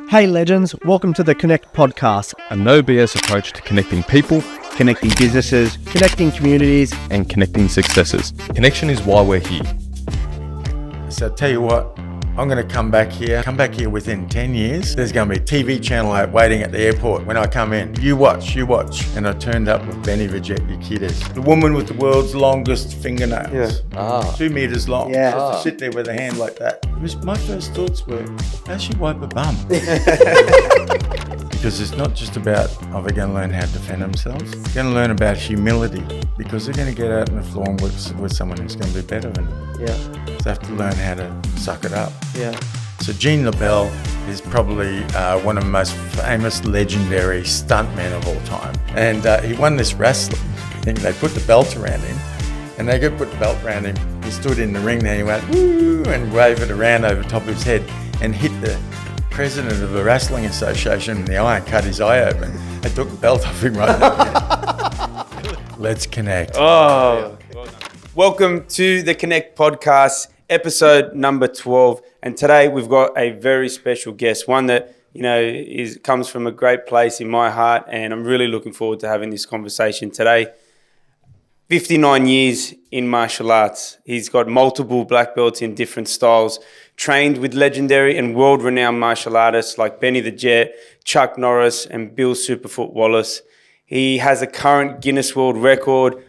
Hey legends, welcome to the Connect podcast. A no BS approach to connecting people, connecting businesses, Connecting communities. and connecting successes. Connection is why we're here. So I tell you what, I'm going to come back here within 10 years. There's going to be a TV channel out waiting at the airport when I come in. You watch. And I turned up with Benny the Jet Urquidez, the woman with the world's longest fingernails. 2 meters long. Yeah. Just to sit there with a hand like that. My first thoughts were, how's she wipe a bum? Because it's not just about, are they going to learn how to defend themselves? They're going to learn about humility, because they're going to get out on the floor and work with someone who's going to be better than them. Yeah. So they have to learn how to suck it up. Yeah. So Gene LaBelle is probably one of the most famous, legendary stuntmen of all time. And he won this wrestling thing. They put the belt around him, and they put the belt around him. He stood in the ring there, he went, woo, and waved it around over the top of his head and hit the president of the Wrestling Association in the eye and cut his eye open. They took the belt off him right now. Let's connect. Oh, welcome to the Connect podcast, episode number 12. And today we've got a very special guest, one that, comes from a great place in my heart. And I'm really looking forward to having this conversation today. 59 years in martial arts. He's got multiple black belts in different styles, trained with legendary and world-renowned martial artists like Benny the Jet, Chuck Norris, and Bill Superfoot Wallace. He has a current Guinness World Record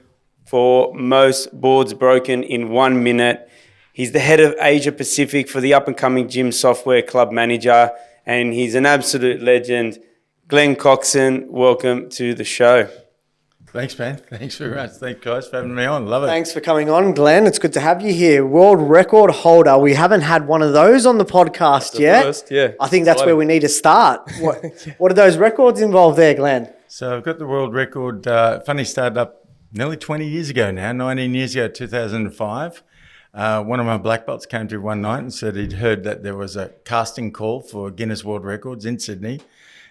for most boards broken in 1 minute. He's the head of Asia Pacific for the up-and-coming gym software club manager, and he's an absolute legend. Glenn Coxon, welcome to the show. Thanks, man. Thanks very much. Thanks, guys, for having me on. Love it. Thanks for coming on, Glenn. It's good to have you here. World record holder. We haven't had one of those on the podcast yet. First, yeah. I think that's where we need to start. What are those records involved there, Glenn? So I've got the world record. Funny, started up nearly 20 years ago now, 19 years ago, 2005. One of my black belts came to one night and said he'd heard that there was a casting call for Guinness World Records in Sydney.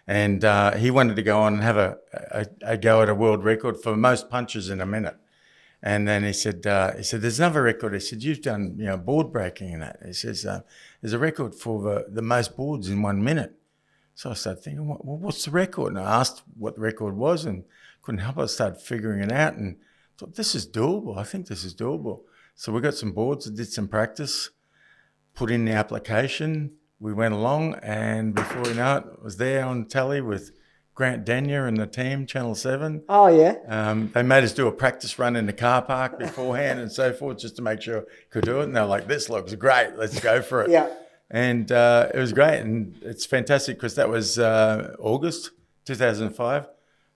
And he wanted to go on and have a go at a world record for most punches in a minute. And then he said, there's another record. He said, you've done, board breaking and that. He says, there's a record for the most boards in 1 minute. So I started thinking, well, what's the record? And I asked what the record was and couldn't help it. I started figuring it out and thought, this is doable. I think this is doable. So we got some boards, did some practice, put in the application. We went along, and before we know it, I was there on telly with Grant Denyer and the team, Channel 7. Oh, yeah. They made us do a practice run in the car park beforehand and so forth, just to make sure I could do it. And they were like, this looks great, let's go for it. Yeah. And it was great, and it's fantastic because that was August 2005,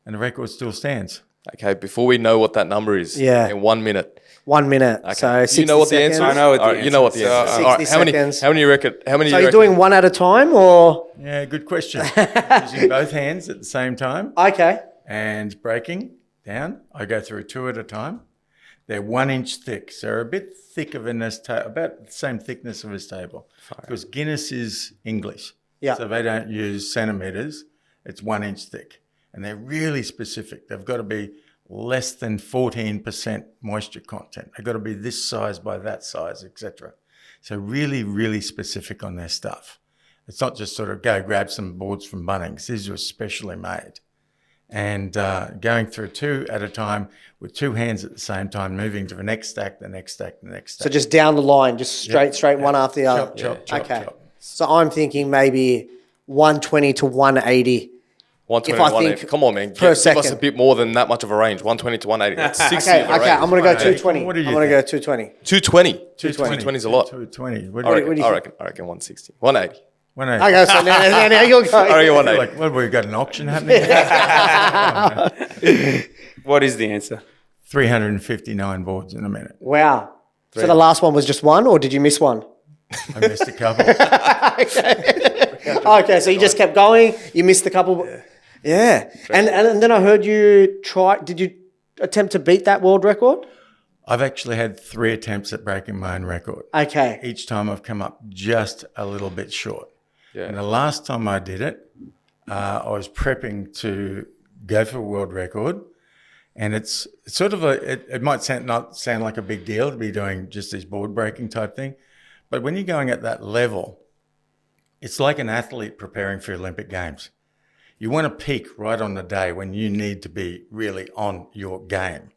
and the record still stands. Okay, before we know what that number is, in 1 minute. 1 minute. Okay. So 60 you know what the answer is? I know what the answer is. You know what the answer is. 60 All right, seconds. How many you reckon? So you're doing one at a time, or? Yeah, good question. Using both hands at the same time. Okay. And breaking down. I go through 2 at a time. They're 1 inch thick, so they're a bit thicker than this table, about the same thickness of this table. Because Guinness is English. Yeah. So they don't use centimeters. It's 1 inch thick. And they're really specific. They've got to be less than 14% moisture content. They've got to be this size by that size, etc. So really, really specific on their stuff. It's not just sort of go grab some boards from Bunnings. These were specially made. And going through 2 at a time with 2 hands at the same time, moving to the next stack, the next stack, the next stack. So just down the line, just straight one after the other. Chop. So I'm thinking maybe 120 to 180. 120 if I to 180. think Come on, man. per Give second. us a bit more than that much of a range. 120 to 180. That's 60 Okay, of a range. I'm going to go 220. What do you I'm going to think? go 220. 220. 220 is a lot. 220. What I do you reckon, do you I think? reckon, I reckon 160. 180. Okay, so now you'll go. I reckon 180. Like, what, we've got an auction happening? What is the answer? 359 boards in a minute. Wow. So the last one was just 1, or did you miss one? I missed a couple. Okay, so you just kept going. You missed a couple. Yeah. And then I heard you try. Did you attempt to beat that world record? I've actually had 3 attempts at breaking my own record. Okay. Each time I've come up just a little bit short. Yeah. And the last time I did it, I was prepping to go for a world record. And it's sort of it might not sound like a big deal to be doing just this board breaking type thing. But when you're going at that level It's like an athlete preparing for Olympic Games. You want to peak right on the day when you need to be really on your game.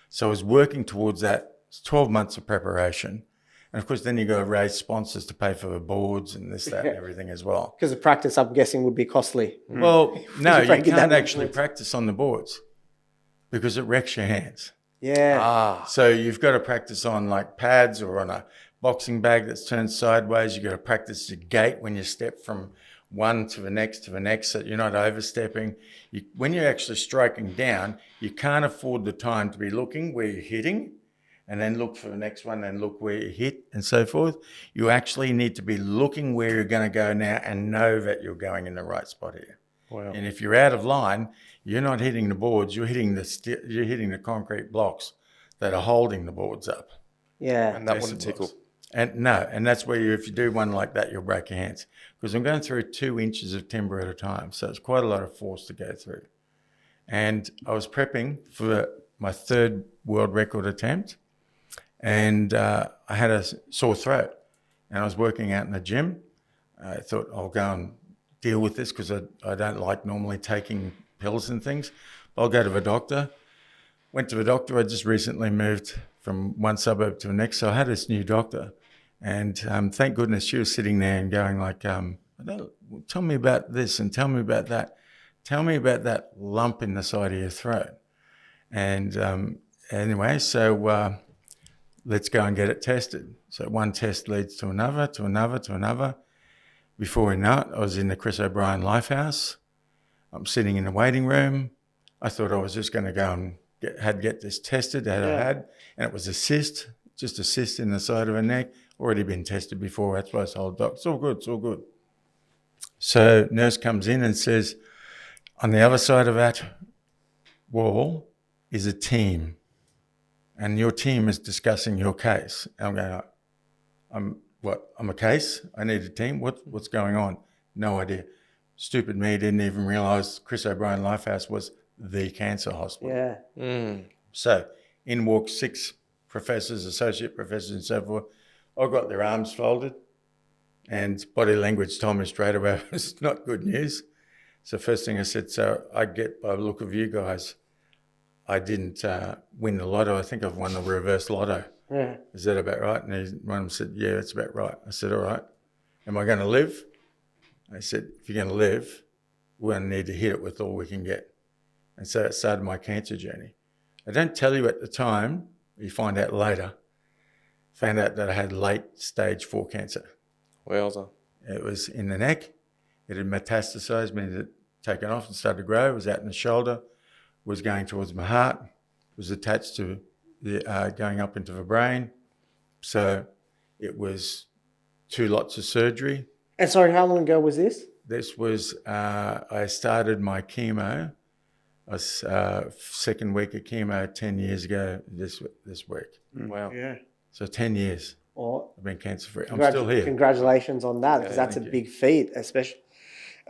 So I was working towards that. It's 12 months of preparation. And of course, then you got to raise sponsors to pay for the boards and this, that, and everything as well. Because the practice, I'm guessing, would be costly. Well, no, you break it down can't to actually boards. practice on the boards because it wrecks your hands. Yeah. So you've got to practice on like pads or on a boxing bag that's turned sideways. You've got to practice your gait when you step from one to the next so that you're not overstepping. When you're actually striking down, you can't afford the time to be looking where you're hitting and then look for the next one and look where you hit and so forth. You actually need to be looking where you're going to go now and know that you're going in the right spot here. Wow. And if you're out of line, you're not hitting the boards, you're hitting the concrete blocks that are holding the boards up. Yeah. And that wouldn't tickle. And that's where if you do one like that, you'll break your hands. Because I'm going through 2 inches of timber at a time. So it's quite a lot of force to go through. And I was prepping for my 3rd world record attempt. And I had a sore throat. And I was working out in the gym. I thought I'll go and deal with this because I don't like normally taking pills and things. I'll go to the doctor. Went to the doctor. I just recently moved from one suburb to the next. So I had this new doctor. And thank goodness she was sitting there and going like, tell me about this and tell me about that. Tell me about that lump in the side of your throat. And anyway, so let's go and get it tested. So one test leads to another, to another, to another. Before we know it, I was in the Chris O'Brien Lifehouse. I'm sitting in the waiting room. I thought I was just going to go and get this tested that I had. And it was a cyst, just a cyst in the side of her neck. Already been tested before. That's why I told the doctor, it's all good, it's all good. So nurse comes in and says, on the other side of that wall is a team. And your team is discussing your case. And I'm going, I'm a case? I need a team? What's going on? No idea. Stupid me, didn't even realise Chris O'Brien Lifehouse was the cancer hospital. Yeah. So in walk 6 professors, associate professors and so forth. I got their arms folded and body language told me straight away it's not good news. So first thing I said, so I get by the look of you guys, I didn't win the lotto. I think I've won the reverse lotto. Yeah. Is that about right? And one of them said, yeah, that's about right. I said, all right. Am I going to live? I said, if you're going to live, we're going to need to hit it with all we can get. And so it started my cancer journey. I don't tell you at the time, you find out later. Found out that I had late stage 4 cancer. Well done. It was in the neck. It had metastasized, meaning it had taken off and started to grow. It was out in the shoulder, was going towards my heart, was attached to the going up into the brain. So it was 2 lots of surgery. And sorry, how long ago was this? This was, I started my chemo. I was 2nd week of chemo 10 years ago this week. Wow. Yeah. So 10 years. Well, I've been cancer-free. I'm still here. Congratulations on that, because that's a big feat, especially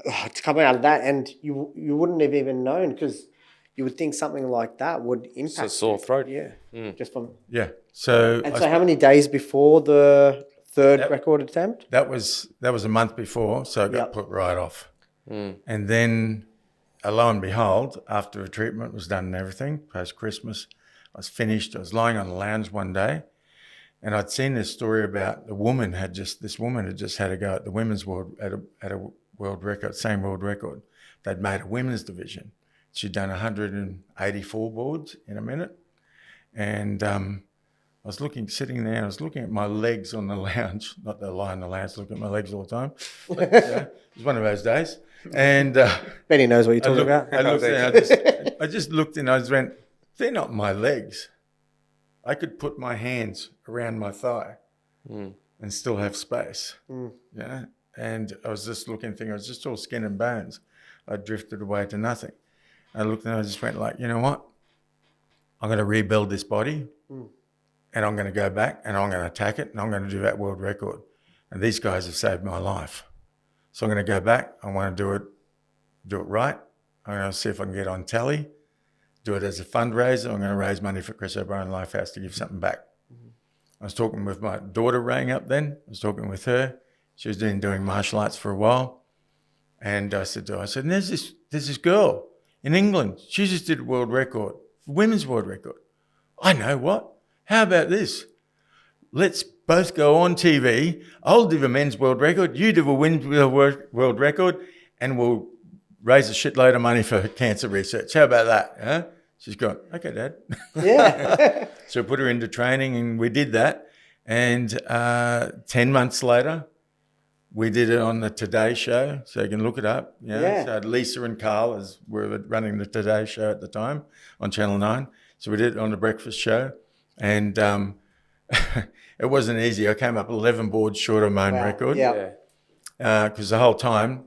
to come out of that. And you wouldn't have even known, because you would think something like that would impact. It's a sore throat. Yeah. Just from. Yeah. So. And so, how many days before the 3rd record attempt? That was a month before, so I got put right off. And then, lo and behold, after the treatment was done and everything, post-Christmas, I was finished. I was lying on the lounge one day, and I'd seen this story about this woman had just had a go at the women's world at a world record, same world record. They'd made a women's division. She'd done 184 boards in a minute, and I was sitting there, and I was looking at my legs on the lounge, not that I lie on the lounge, looking at my legs all the time. But, it was one of those days. And Benny knows what you're talking about. I just looked and I just went, they're not my legs. I could put my hands around my thigh and still have space. Yeah. And I was just looking, thinking, I was just all skin and bones. I drifted away to nothing. I looked and I just went like, you know what? I'm going to rebuild this body and I'm going to go back and I'm going to attack it and I'm going to do that world record. And these guys have saved my life. So I'm going to go back. I want to do it right. I'm going to see if I can get on tally, do it as a fundraiser. I'm going to raise money for Chris O'Brien Lifehouse to give something back. I was talking with my daughter, rang up then. I was talking with her. She was doing martial arts for a while. And I said, there's this girl in England. She just did a world record, women's world record. I know what. How about this? Let's both go on TV. I'll do a men's world record. You do a women's world record, and we'll raise a shitload of money for cancer research. How about that? Huh? She's gone, okay, Dad. Yeah. So I put her into training, and we did that. And 10 months later, we did it on the Today Show, so you can look it up. You know? Yeah. So Lisa and Carl were running the Today Show at the time on Channel 9. So we did it on the breakfast show. And it wasn't easy. I came up 11 boards short of my own record. Yeah. Because the whole time,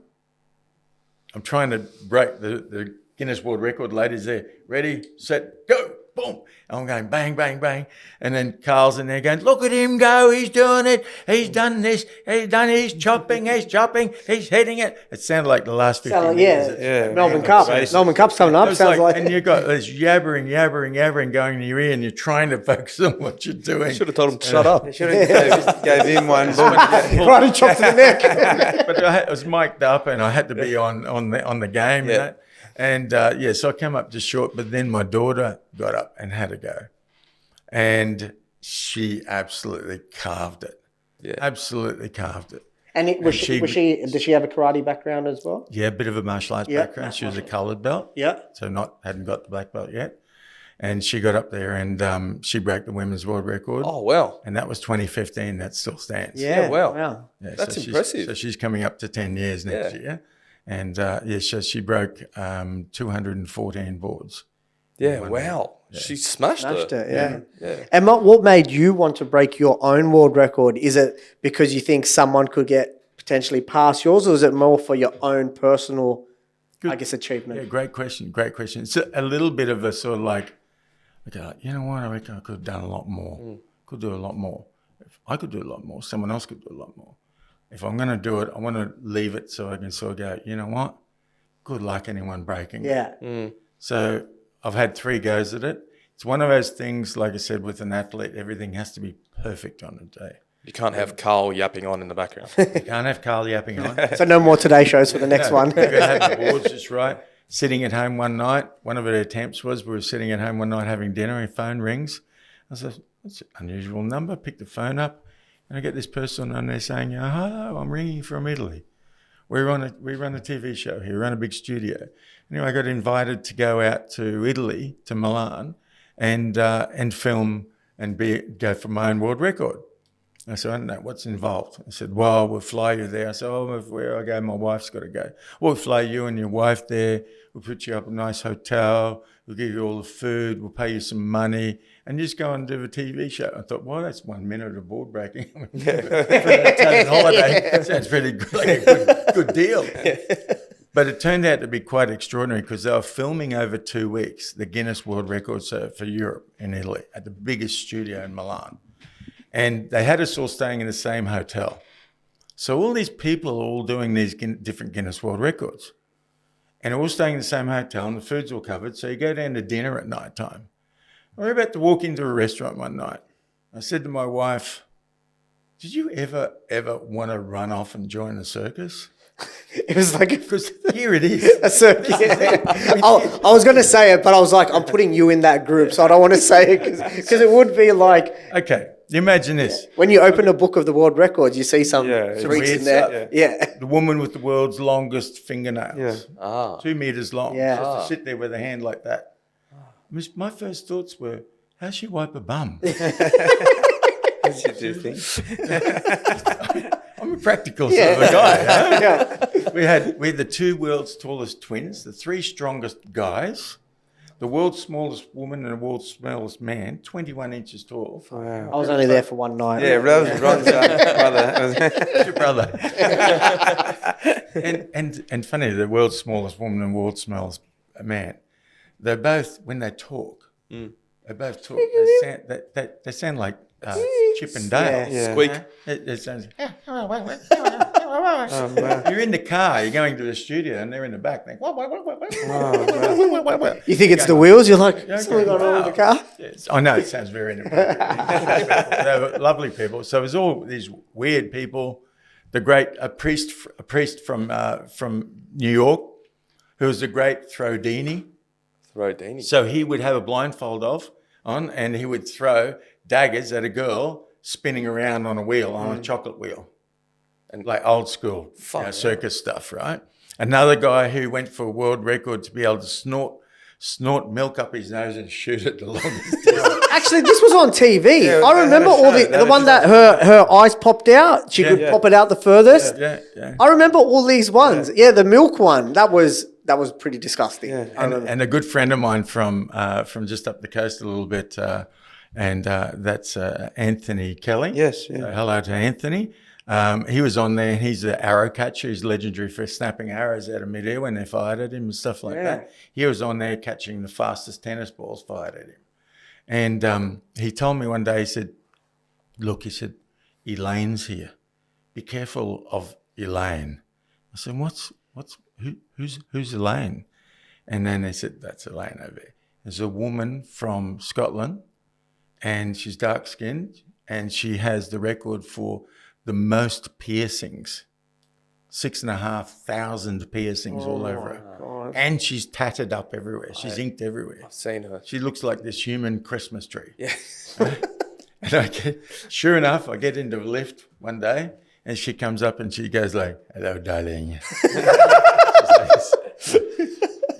I'm trying to break the Guinness World Record. Ladies there, ready, set, go, boom. I'm going bang, bang, bang. And then Carl's in there going, look at him go, he's doing it. He's done this, he's chopping, he's hitting it. It sounded like the last 15 years. Yeah. Melbourne Cup. Melbourne Cup's coming up. Sounds like. And you got this yabbering going in your ear, and you're trying to focus on what you're doing. Should have told him to shut up. Should have gave him one. Karate chop to the neck. But I was mic'd up, and I had to be on the game. Yeah. And so I came up just short, but then my daughter got up and had a go. And she absolutely carved it. Yeah. Absolutely carved it. And did she have a karate background as well? Yeah, a bit of a martial arts background. She was a coloured belt. Yeah. So hadn't got the black belt yet. And she got up there and she broke the women's world record. Oh, wow. And that was 2015. That still stands. Yeah. wow. Yeah, That's so impressive. So she's coming up to 10 years next year. And so she broke 214 boards. Yeah, wow. Yeah. She smashed it. Yeah. And what made you want to break your own world record? Is it because you think someone could get potentially past yours, or is it more for your own personal, achievement? Yeah, great question. It's a little bit of a sort of like, okay, you know what, I reckon I could have done a lot more. Could do a lot more. If I could do a lot more, someone else could do a lot more. If I'm going to do it, I want to leave it so I can sort of go, you know what? Good luck anyone breaking it. Yeah. So I've had 3 goes at it. It's one of those things, like I said, with an athlete, everything has to be perfect on a day. You can't have Carl yapping on in the background. You can't have Carl yapping on. So no more Today Shows for the next one. You've got to have the boards just right. Sitting at home one night, one of her attempts was we were sitting at home one night having dinner, and phone rings. I said, that's an unusual number. Pick the phone up. And I get this person on there saying, hello, I'm ringing from Italy. We run a TV show here, we run a big studio. Anyway, I got invited to go out to Italy, to Milan, and film and go for my own world record. I said, I don't know, what's involved? I said, well, we'll fly you there. I said, where I go, my wife's got to go. We'll fly you and your wife there. We'll put you up in a nice hotel. We'll give you all the food. We'll pay you some money. And just go and do a TV show. I thought, well, that's 1 minute of board breaking. For an Italian holiday, sounds pretty good, like a good deal. But it turned out to be quite extraordinary because they were filming over 2 weeks the Guinness World Records for Europe in Italy at the biggest studio in Milan. And they had us all staying in the same hotel. So all these people are all doing these different Guinness World Records. And they're all staying in the same hotel and the food's all covered. So you go down to dinner at night time. We were about to walk into a restaurant one night. I said to my wife, did you ever want to run off and join the circus? It was like because here it is. A circus. I was going to say it, but I was like, I'm putting you in that group, so I don't want to say it because it would be like. Okay, imagine this. When you open a book of the world records, you see some freaks in there. Stuff. Yeah. The woman with the world's longest fingernails. Yeah. 2 meters long. Yeah. Just to sit there with a hand like that. My first thoughts were, how's she wipe a bum? That's what you think. I'm a practical sort of a guy. Huh? Yeah. We had the 2 world's tallest twins, the 3 strongest guys, the world's smallest woman and the world's smallest man, 21 inches tall. Wow. I was only there for one night. Yeah, that was Ron's brother. It's your brother. and funny, the world's smallest woman and world's smallest man, they're both, when they talk, they both talk, they sound like Chip and Dale. Yeah. Squeak. It sounds. You're in the car. You're going to the studio, and they're in the back. Think, You think it's the wheels? You're like, something going on in the car? Yes. I know it sounds very inappropriate. They were lovely people. So it was all these weird people a priest from New York, who was a great Throwdini. Rodini. So he would have a blindfold on, and he would throw daggers at a girl spinning around on a wheel, on a chocolate wheel, and like old school circus stuff, right? Another guy who went for a world record to be able to snort milk up his nose and shoot it the longest distance. Actually, this was on TV. Yeah, I remember the one that her eyes popped out. She could pop it out the furthest. Yeah. I remember all these ones. Yeah, the milk one. That was pretty disgusting. Yeah. And a good friend of mine from just up the coast a little bit, and that's Anthony Kelly. Yes. Yeah. So hello to Anthony. He was on there. He's an arrow catcher. He's legendary for snapping arrows out of midair when they fired at him and stuff like that. He was on there catching the fastest tennis balls fired at him. And he told me one day, he said, look, he said, Elaine's here. Be careful of Elaine. I said, who's Elaine? And then they said, that's Elaine over there. There's a woman from Scotland, and she's dark-skinned, and she has the record for the most piercings. 6,500 piercings all over her. God. And she's tatted up everywhere. She's inked everywhere. I've seen her. She looks like this human Christmas tree. Yeah. And sure enough, I get into a lift one day, and she comes up and she goes like, hello, darling.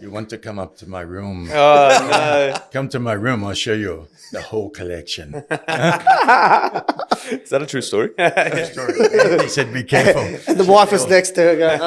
You want to come up to my room? Oh, no. Come to my room, I'll show you the whole collection. Is that a true story? He said, be careful. And the wife was next to her going,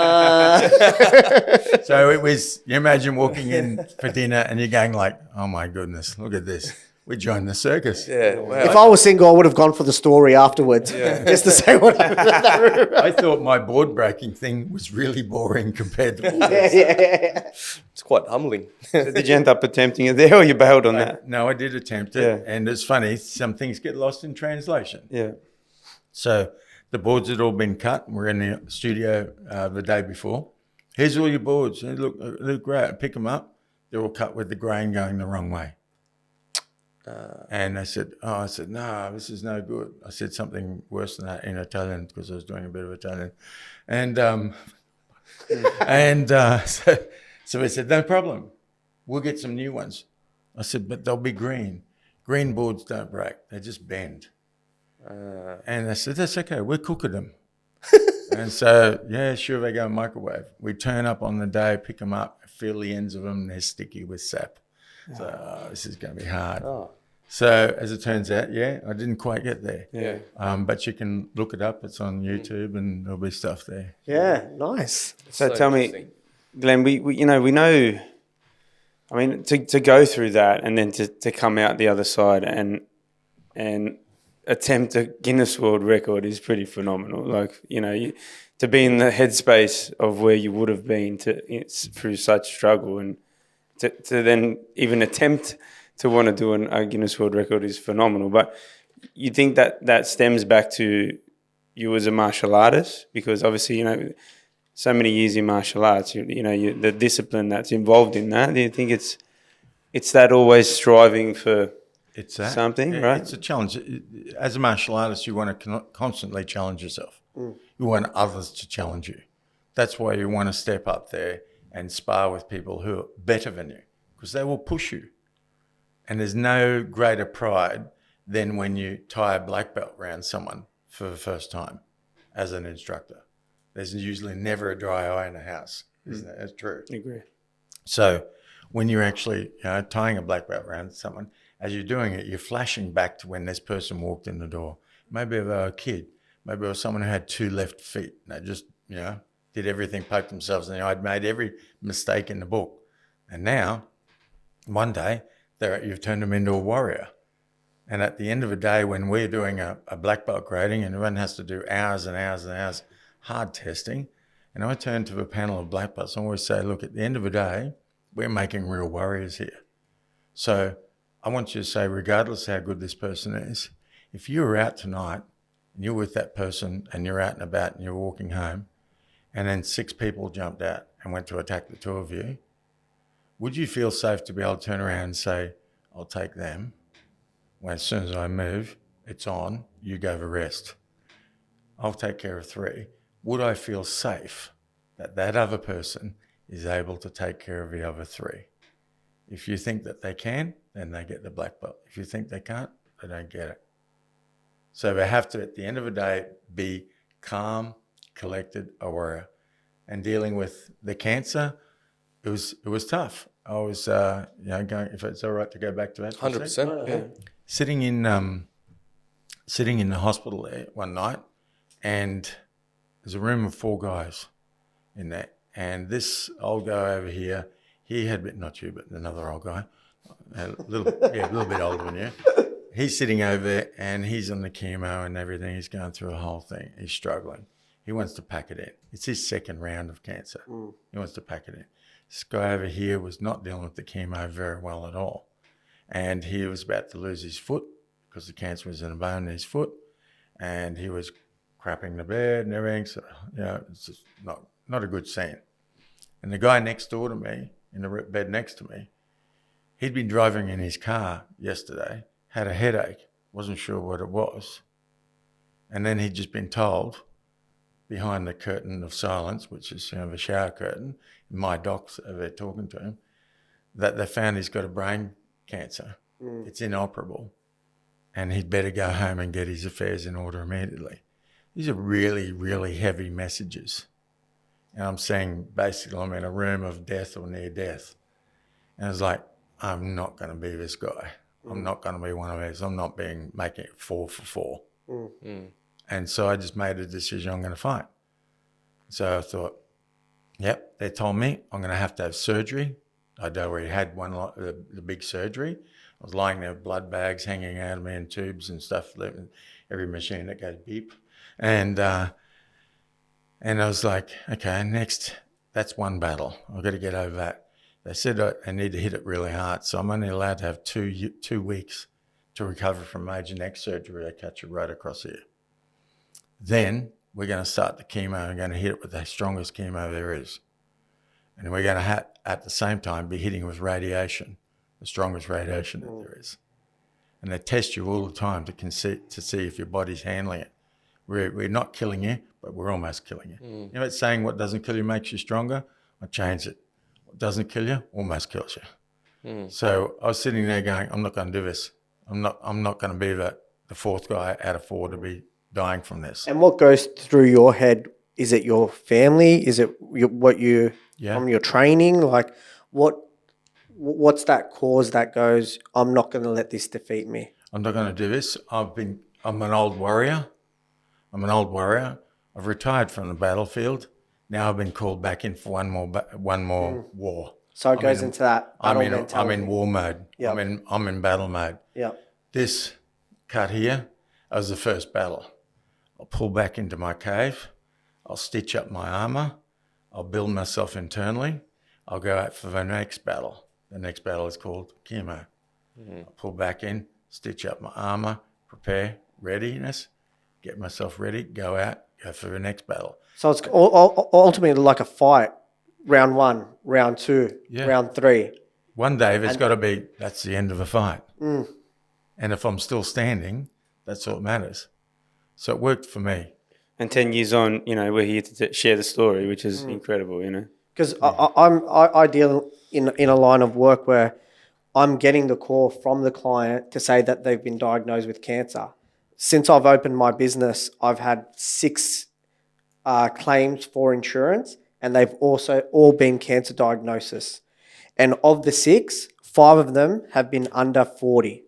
So it was, you imagine walking in for dinner and you're going like, oh my goodness, look at this. We joined the circus. Yeah. Wow. If I was single, I would have gone for the story afterwards. Just to say what happened in that room. I thought my board breaking thing was really boring compared to all Yeah. It's quite humbling. So did you end up attempting it there, or you bailed on that? No, I did attempt it. Yeah. And it's funny, some things get lost in translation. Yeah. So the boards had all been cut. We're in the studio the day before. Here's all your boards. They look great. I pick them up. They're all cut with the grain going the wrong way. And I said, no, this is no good. I said something worse than that in Italian because I was doing a bit of Italian. And so I said, no problem. We'll get some new ones. I said, but they'll be green. Green boards don't break. They just bend. And I said, that's okay. We're cooking them. And so, yeah, sure, they go in microwave. We turn up on the day, pick them up, feel the ends of them, they're sticky with sap. So this is going to be hard. Oh. So as it turns out, I didn't quite get there. Yeah. But you can look it up. It's on YouTube and there'll be stuff there. Yeah, nice. So tell me, Glenn, we know, I mean, to go through that and then to come out the other side and attempt a Guinness World Record is pretty phenomenal. Like, to be in the headspace of where you would have been through such struggle and to then even attempt to want to do a Guinness World Record is phenomenal. But you think that stems back to you as a martial artist? Because obviously, so many years in martial arts, the discipline that's involved in that. Do you think it's that always striving for something, right? It's a challenge. As a martial artist, you want to constantly challenge yourself. You want others to challenge you. That's why you want to step up there and spar with people who are better than you, because they will push you. And there's no greater pride than when you tie a black belt around someone for the first time as an instructor. There's usually never a dry eye in a house, isn't it? That's true. I agree. So when you're actually tying a black belt around someone, as you're doing it, you're flashing back to when this person walked in the door. Maybe they were a kid. Maybe it was someone who had 2 left feet. And they just, did everything, poked themselves in the eye, made every mistake in the book. And now, one day, you've turned them into a warrior. And at the end of the day, when we're doing a black belt grading and everyone has to do hours and hours and hours hard testing, and I turn to a panel of black belts and always say, look, at the end of the day, we're making real warriors here. So I want you to say, regardless how good this person is, if you were out tonight and you're with that person and you're out and about and you're walking home and then 6 people jumped out and went to attack the 2 of you, would you feel safe to be able to turn around and say, I'll take them? When as soon as I move, it's on, you go the rest. I'll take care of 3. would I feel safe that that other person is able to take care of the other three? If you think that they can, then they get the black belt. If you think they can't, they don't get it. So they have to, at the end of the day, be calm, collected, aware. And dealing with the cancer, it was tough. I was, going, if it's all right to go back to that. 100%. Yeah. Sitting in the hospital there one night, and there's a room of 4 guys in there. And this old guy over here, he had been, not you, but another old guy, a little bit older than you. He's sitting over there and he's on the chemo and everything. He's going through a whole thing. He's struggling. He wants to pack it in. It's his second round of cancer. He wants to pack it in. This guy over here was not dealing with the chemo very well at all. And he was about to lose his foot because the cancer was in a bone in his foot. And he was crapping the bed and everything. So, it's just not a good scene. And the guy next door to me, in the bed next to me, he'd been driving in his car yesterday, had a headache, wasn't sure what it was. And then he'd just been told, behind the curtain of silence, which is the shower curtain, my docs are there talking to him, that they found he's got a brain cancer. It's inoperable. And he'd better go home and get his affairs in order immediately. These are really, really heavy messages. And I'm saying, basically, I'm in a room of death or near death. And I was like, I'm not going to be this guy. I'm not going to be one of these. I'm not making it 4 for 4. And so I just made a decision, I'm going to fight. So I thought, yep, they told me I'm going to have surgery. I'd already had the big surgery. I was lying there with blood bags hanging out of me and tubes and stuff, every machine that goes beep. And I was like, okay, next, that's one battle. I've got to get over that. They said I need to hit it really hard, so I'm only allowed to have 2 weeks to recover from major neck surgery. They cut you right across here. Then we're going to start the chemo. We're going to hit it with the strongest chemo there is. And we're going to, at the same time, be hitting with radiation, the strongest radiation that there is. And they test you all the time to see if your body's handling it. We're not killing you, but we're almost killing you. You know, it's saying what doesn't kill you makes you stronger. I changed it. What doesn't kill you almost kills you. So I was sitting there going, I'm not going to do this. I'm not going to be the 4th guy out of 4 to be dying from this. And what goes through your head? Is it your family? Is it from your training? Like, what's that cause that goes, I'm not going to let this defeat me? I'm not going to do this. I'm an old warrior. I've retired from the battlefield. Now I've been called back in for one more war. So it goes into that battle mentality. I'm in war mode. Yep. I'm in battle mode. Yeah. This cut here was the first battle. I'll pull back into my cave. I'll stitch up my armor. I'll build myself internally. I'll go out for the next battle. The next battle is called chemo. I'll pull back in, stitch up my armor, prepare, readiness, get myself ready, go out, go for the next battle. So it's ultimately like a fight. Round 1, round 2, round 3. One day there's got to be, that's the end of the fight. And if I'm still standing, that's all that matters. So it worked for me. And 10 years on, we're here to share the story, which is incredible, Because I deal in a line of work where I'm getting the call from the client to say that they've been diagnosed with cancer. Since I've opened my business, I've had 6 claims for insurance, and they've also all been cancer diagnosis. And of the 6, 5 of them have been under 40.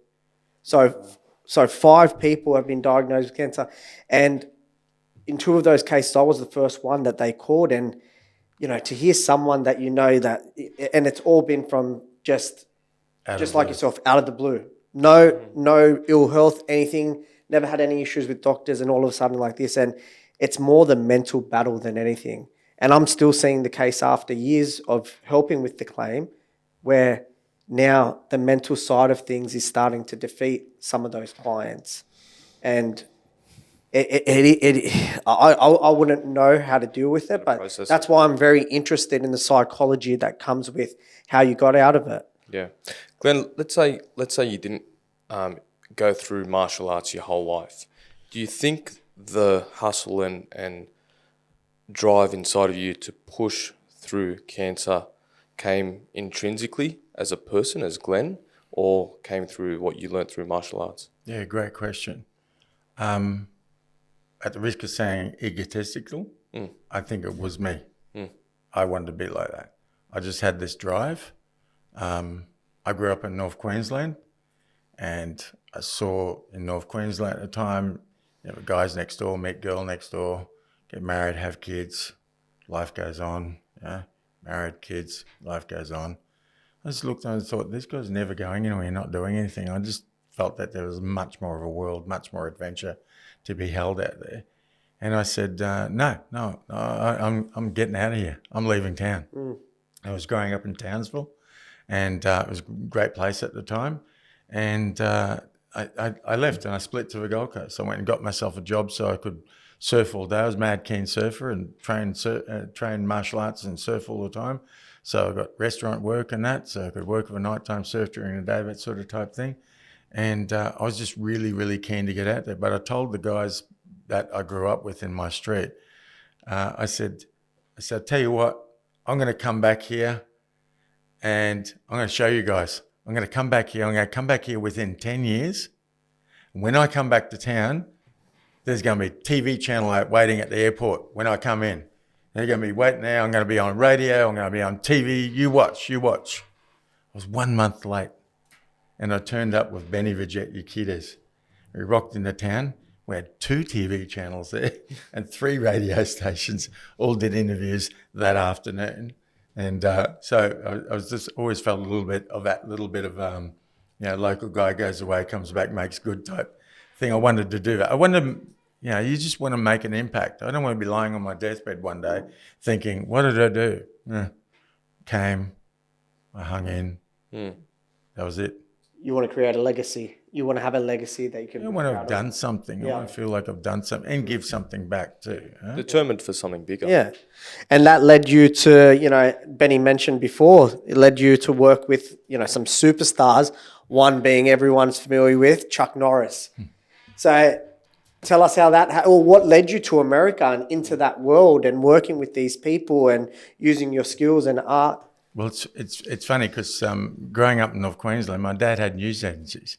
So 5 people have been diagnosed with cancer. And in 2 of those cases, I was the first one that they called. And, to hear someone that that, and it's all been from just like yourself, out of the blue. No ill health, anything, never had any issues with doctors, and all of a sudden like this. And it's more the mental battle than anything. And I'm still seeing the case after years of helping with the claim where now the mental side of things is starting to defeat some of those clients. And I wouldn't know how to deal with it, but that's why I'm very interested in the psychology that comes with how you got out of it. Yeah. Glenn, let's say you didn't go through martial arts your whole life. Do you think the hustle and drive inside of you to push through cancer came intrinsically as a person, as Glenn, or came through what you learnt through martial arts? Yeah, great question. At the risk of saying egotistical, I think it was me. I wanted to be like that. I just had this drive. I grew up in North Queensland, and I saw in North Queensland at the time, guys next door, meet girl next door, get married, have kids, life goes on, married, kids, life goes on. I just looked and thought, this guy's never going anywhere, not doing anything. I just felt that there was much more of a world, much more adventure to be held out there. And I said, no, I'm getting out of here. I'm leaving town. I was growing up in Townsville, and it was a great place at the time. And I left and I split to the Gold Coast. I went and got myself a job so I could surf all day. I was a mad keen surfer and trained martial arts and surf all the time. So I got restaurant work and that, so I could work of a nighttime, surf during the day, that sort of type thing. And I was just really, really keen to get out there. But I told the guys that I grew up with in my street, I said, tell you what, I'm going to come back here and I'm going to show you guys. I'm going to come back here. I'm going to come back here within 10 years. When I come back to town, there's going to be a TV channel out waiting at the airport when I come in. They're going to be waiting there. I'm going to be on radio. I'm going to be on TV. You watch. I was 1 month late. And I turned up with Benny the Jet Urquidez. We rocked into town. We had 2 TV channels there and 3 radio stations, all did interviews that afternoon. And so I was just always felt a little bit of that little bit of, local guy goes away, comes back, makes good type thing. I wanted to do that. I wanted to, you just want to make an impact. I don't want to be lying on my deathbed one day thinking, what did I do? Came, I hung in, that was it. You want to create a legacy. You want to have a legacy that you can. I want to have done something. I want to feel like I've done something and give something back too. Huh? Determined for something bigger. Yeah. And that led you to, Benny mentioned before, it led you to work with, some superstars, one being everyone's familiar with, Chuck Norris. So tell us how what led you to America and into that world and working with these people and using your skills and art. Well, it's funny because growing up in North Queensland, my dad had news agencies,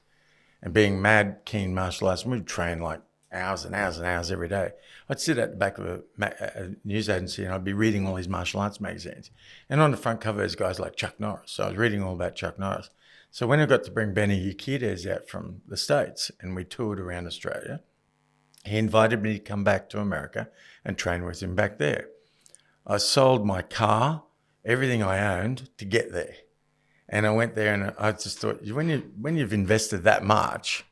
and being mad keen martial arts, we'd train like hours and hours and hours every day. I'd sit at the back of a news agency and I'd be reading all these martial arts magazines. And on the front cover there's guys like Chuck Norris. So I was reading all about Chuck Norris. So when I got to bring Benny Urquidez out from the States and we toured around Australia, he invited me to come back to America and train with him back there. I sold my car, everything I owned to get there. And I went there and I just thought, when you've invested that much,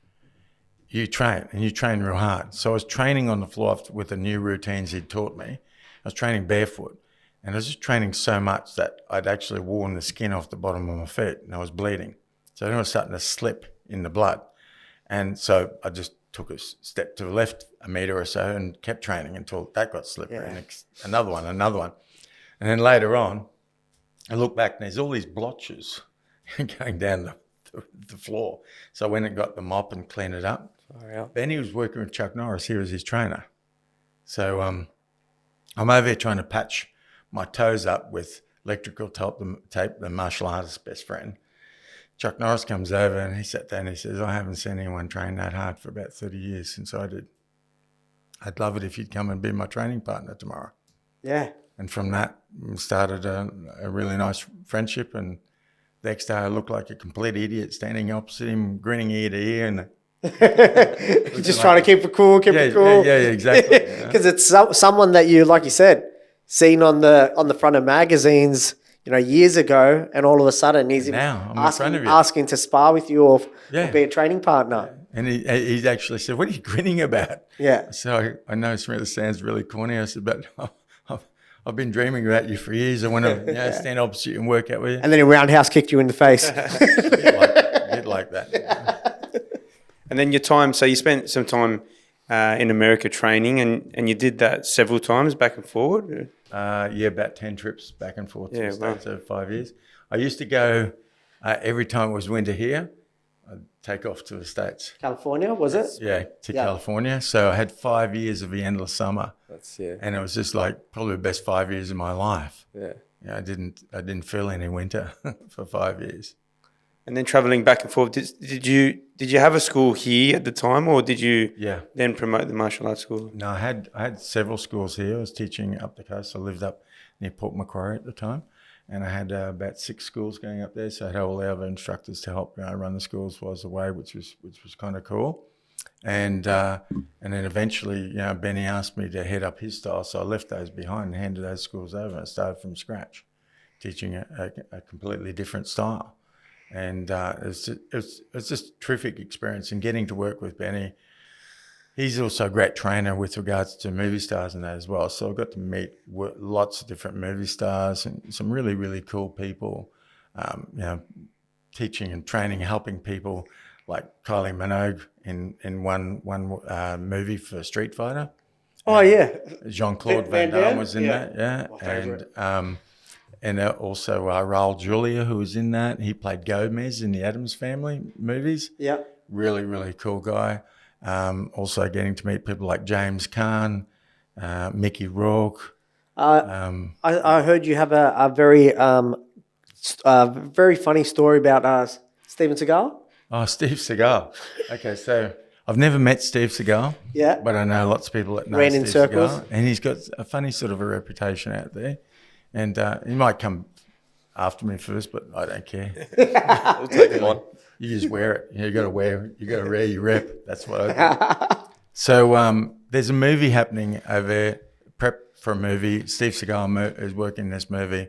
you train and you train real hard. So I was training on the floor with the new routines he'd taught me. I was training barefoot and I was just training so much that I'd actually worn the skin off the bottom of my feet and I was bleeding. So then I was starting to slip in the blood. And so I just took a step to the left a metre or so and kept training until that got slippery. Yeah. And another one. And then later on, I look back and there's all these blotches going down the floor. So I went and got the mop and cleaned it up. Benny was working with Chuck Norris. He was his trainer. So I'm over here trying to patch my toes up with electrical tape, the martial artist's best friend. Chuck Norris comes over and he sat down and he says, I haven't seen anyone train that hard for about 30 years since I did. I'd love it if you'd come and be my training partner tomorrow. Yeah. And from that started a really nice friendship. And the next day I looked like a complete idiot standing opposite him, grinning ear to ear. And just trying to keep it cool, Yeah, exactly. Because it's someone that you, like you said, seen on the front of magazines, years ago, and all of a sudden he's now asking to spar with you or be a training partner. And he actually said, what are you grinning about? Yeah. So I know it sounds really corny. I said, but I've been dreaming about you for years. I want to stand opposite you and work out with you. And then he roundhouse kicked you in the face. a bit like that. And then your time, so you spent some time in America training and you did that several times back and forward? About 10 trips back and forth to the States over 5 years. I used to go every time it was winter here. I'd take off to the States. California, was it? Yeah, to Yeah. California. So I had 5 years of the endless summer, That's and it was just like probably the best 5 years of my life. yeah. Yeah, I didn't feel any winter for 5 years. And then traveling back and forth. Did you have a school here at the time, or did you Yeah. then promote the martial arts school? No, I had several schools here. I was teaching up the coast. I lived up near Port Macquarie at the time, and I had about 6 schools going up there. So I had all the other instructors to help run the schools while I was away, which was kind of cool. And then eventually, Benny asked me to head up his style, so I left those behind and handed those schools over and started from scratch, teaching a completely different style. And it's just a terrific experience, and getting to work with Benny. He's also a great trainer with regards to movie stars and that as well. So I got to meet lots of different movie stars and some really, really cool people, teaching and training, helping people like Kylie Minogue in one movie for Street Fighter. Oh, yeah. Jean-Claude Van Van Damme Damme? was in Yeah. that, yeah. My favourite. And also Raul Julia, who was in that. He played Gomez in the Addams Family movies. Yeah. Really, really cool guy. Also getting to meet people like James Caan, Mickey Rourke. I heard you have a very very funny story about Steven Seagal. Oh, Steve Seagal. Okay, so I've never met Steve Seagal. Yeah. But I know lots of people that know Ran in Steve circles. Seagal, and he's got a funny sort of a reputation out there. And he might come after me first, but I don't care. We'll take them on. You just wear it. You got to wear your rep. That's what I do. So there's a movie happening over there, prep for a movie. Steve Seagal is working in this movie.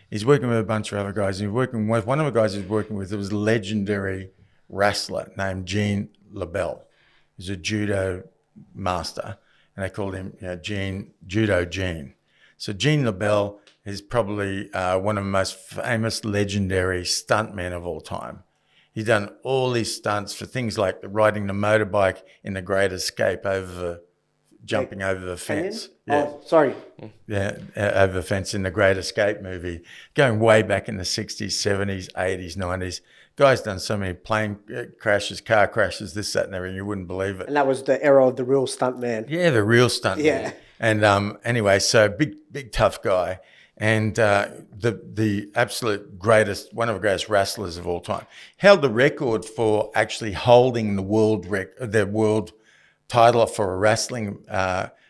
He's working with a bunch of other guys. He's working with one of the guys he's working with. It was a legendary wrestler named Gene LaBelle. He's a judo master, and they called him Judo Gene. So Gene LaBelle is probably one of the most famous legendary stuntmen of all time. He's done all these stunts for things like riding the motorbike in The Great Escape jumping over the fence. Oh, sorry. Yeah, over the fence in The Great Escape movie, going way back in the 60s, 70s, 80s, 90s. Guy's done so many plane crashes, car crashes, this, that, and everything. You wouldn't believe it. And that was the era of the real stunt man. Yeah, the real stunt Yeah. man. And anyway, so big tough guy, and the absolute greatest, one of the greatest wrestlers of all time. Held the record for actually holding the world title for a wrestling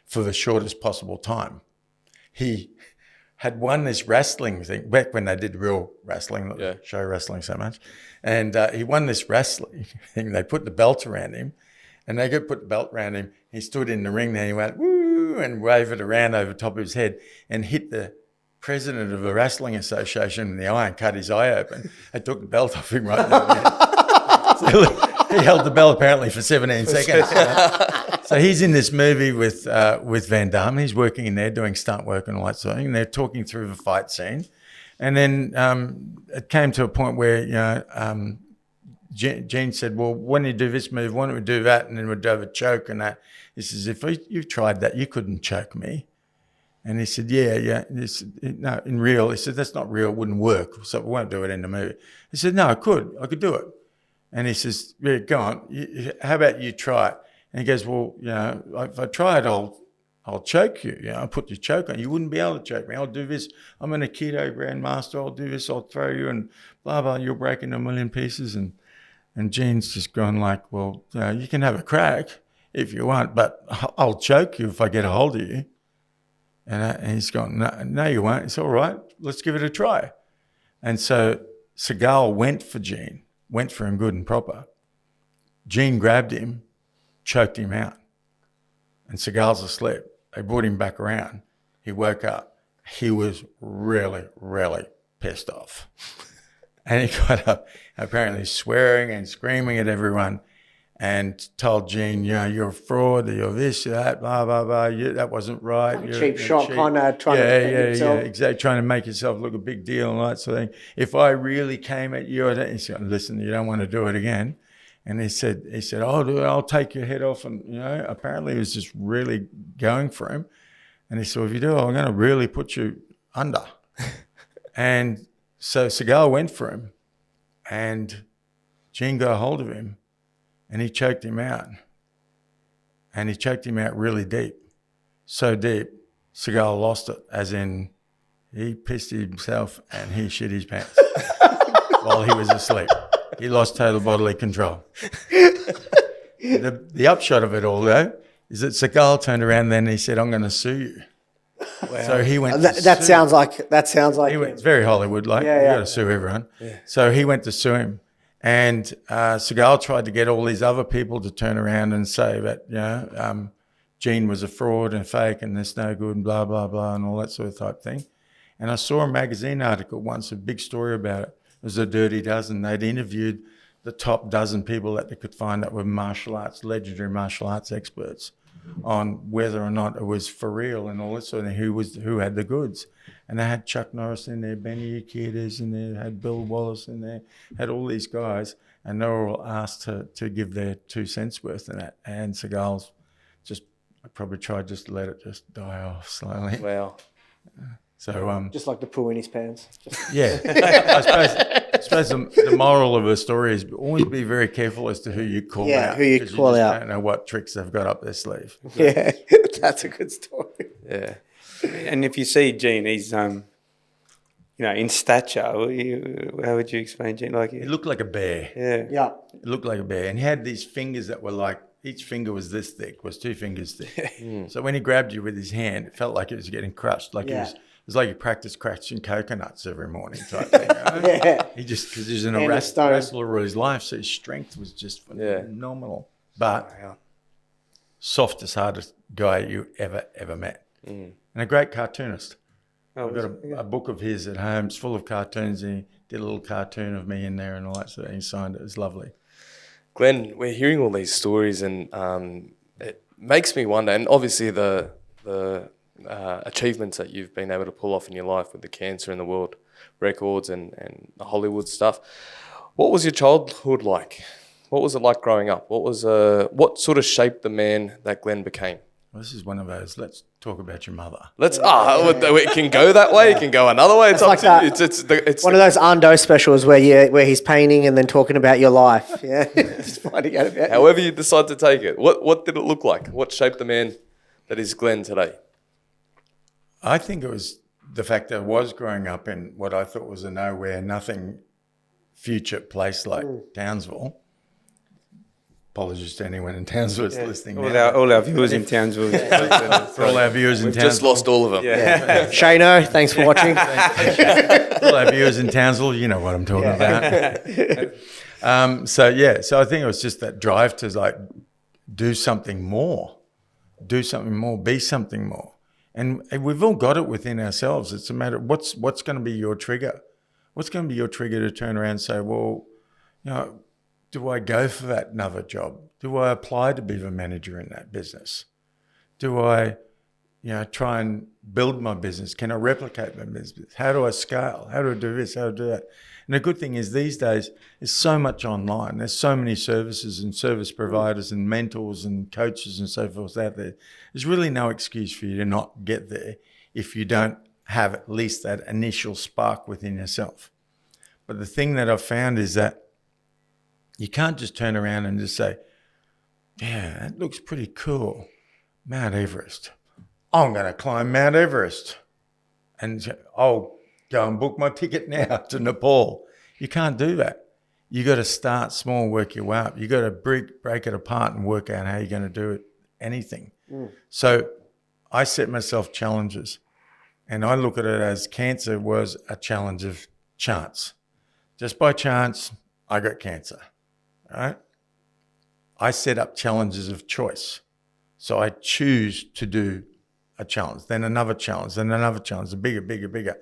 for the shortest possible time. He had won this wrestling thing back when they did real wrestling, not show wrestling so much, and he won this wrestling thing. They put the belt around him, and they put the belt around him. He stood in the ring there, and he went woo and waved it around over the top of his head and hit the president of the Wrestling Association in the eye and cut his eye open. They took the belt off him right in the end. So he held the belt apparently for 17 seconds. So he's in this movie with Van Damme. He's working in there doing stunt work and all that sort of thing. And they're talking through the fight scene. And then it came to a point where, Gene said, well, when you do this move, why don't we do that? And then we'd have a choke and that. He says, if you've tried that, you couldn't choke me. And he said, yeah. He said, no, in real. He said, that's not real. It wouldn't work. So we won't do it in the movie. He said, no, I could do it. And he says, yeah, go on. How about you try it? And he goes, well, if I try it, I'll choke you. I'll put your choke on. You wouldn't be able to choke me. I'll do this. I'm an Aikido grandmaster. I'll do this. I'll throw you and blah, blah. You'll break into a million pieces. And Gene's just gone like, well, you can have a crack if you want, but I'll choke you if I get a hold of you. And he's gone, no, you won't. It's all right. Let's give it a try. And so Seagal went for Gene, went for him good and proper. Gene grabbed him, choked him out. And Seagal's asleep. They brought him back around. He woke up. He was really, really pissed off. And he got up, apparently swearing and screaming at everyone, and told Gene, you're a fraud, you're this, you're that, blah, blah, blah. That wasn't right. You're Cheap shot, kind of trying to defend himself. Yeah, exactly. Trying to make yourself look a big deal and all that sort of thing. If I really came at you, he said, listen, you don't want to do it again. And he said, I'll take your head off. And, apparently he was just really going for him. And he said, if you do, I'm going to really put you under. And so Seagal went for him. And Gene got a hold of him and he choked him out. And he choked him out really deep. So deep, Seagal lost it, as in he pissed himself and he shit his pants while he was asleep. He lost total bodily control. The upshot of it all, though, is that Seagal turned around and then he said, I'm going to sue you. Wow. So he went that sounds like it's very Hollywood-like. Yeah, You yeah. got to sue everyone. Yeah. So he went to sue him. And Seagal tried to get all these other people to turn around and say that, Gene was a fraud and fake and there's no good and blah, blah, blah, and all that sort of type thing. And I saw a magazine article once, a big story about it. It was a Dirty Dozen. They'd interviewed the top dozen people that they could find that were legendary martial arts experts, on whether or not it was for real and all that sort of thing, who had the goods. And they had Chuck Norris in there, Benny Urquidez in there, had Bill Wallace in there, had all these guys, and they were all asked to give their 2 cents worth in that. And Seagal's I probably tried just to let it just die off slowly. Wow. So just like the poo in his pants. yeah, I suppose the moral of the story is always be very careful as to who you call out. Who you call just out. Don't know what tricks they've got up their sleeve. Yeah, that's a good story. Yeah. And if you see Gene, he's in stature. How would you explain Gene? Like He looked like a bear. yeah. Yeah. It looked like a bear, and he had these fingers that were like, each finger was this thick, was 2 fingers thick. So when he grabbed you with his hand, it felt like it was getting crushed. Like it was like he practiced crashing coconuts every morning type thing. Yeah. He just, because he's in a And a stone. wrestler all his life, so his strength was just phenomenal. But softest, hardest guy you ever met. And a great cartoonist. I've got a book of his at home. It's full of cartoons. He did a little cartoon of me in there and all that sort of thing. He signed it. It was lovely. Glenn, we're hearing all these stories, and it makes me wonder. And obviously, the achievements that you've been able to pull off in your life with the cancer and the world records and the Hollywood stuff. What was your childhood like? What was it like growing up? What sort of shaped the man that Glenn became? Well, this is one of those. Let's talk about your mother. It can go that way. It can go another way. It's up like to that. you. It's One of those Ando specials where he's painting and then talking about your life. Yeah, just finding out about. however you decide to take it. What did it look like? What shaped the man that is Glenn today? I think it was the fact that I was growing up in what I thought was a nowhere, nothing future place like Townsville. Apologies to anyone in Townsville that's listening. All our viewers in Townsville. For all our viewers in We've Townsville. just lost all of them. Yeah. Shano, thanks for watching. All our viewers in Townsville, you know what I'm talking about. So I think it was just that drive to like do something more, be something more. And we've all got it within ourselves. It's a matter of what's going to be your trigger. What's going to be your trigger to turn around and say, well, do I go for that another job? Do I apply to be the manager in that business? Do I, try and build my business? Can I replicate my business? How do I scale? How do I do this? How do I do that? And the good thing is these days, there's so much online. There's so many services and service providers and mentors and coaches and so forth out there. There's really no excuse for you to not get there if you don't have at least that initial spark within yourself. But the thing that I've found is that you can't just turn around and just say, yeah, that looks pretty cool. Mount Everest. I'm going to climb Mount Everest. And I'll go and book my ticket now to Nepal. You can't do that. You got to start small, work your way up. You got to break it apart and work out how you're going to do it, anything. So I set myself challenges. And I look at it as cancer was a challenge of chance. Just by chance, I got cancer. Right? I set up challenges of choice. So I choose to do a challenge, then another challenge, then another challenge, a bigger.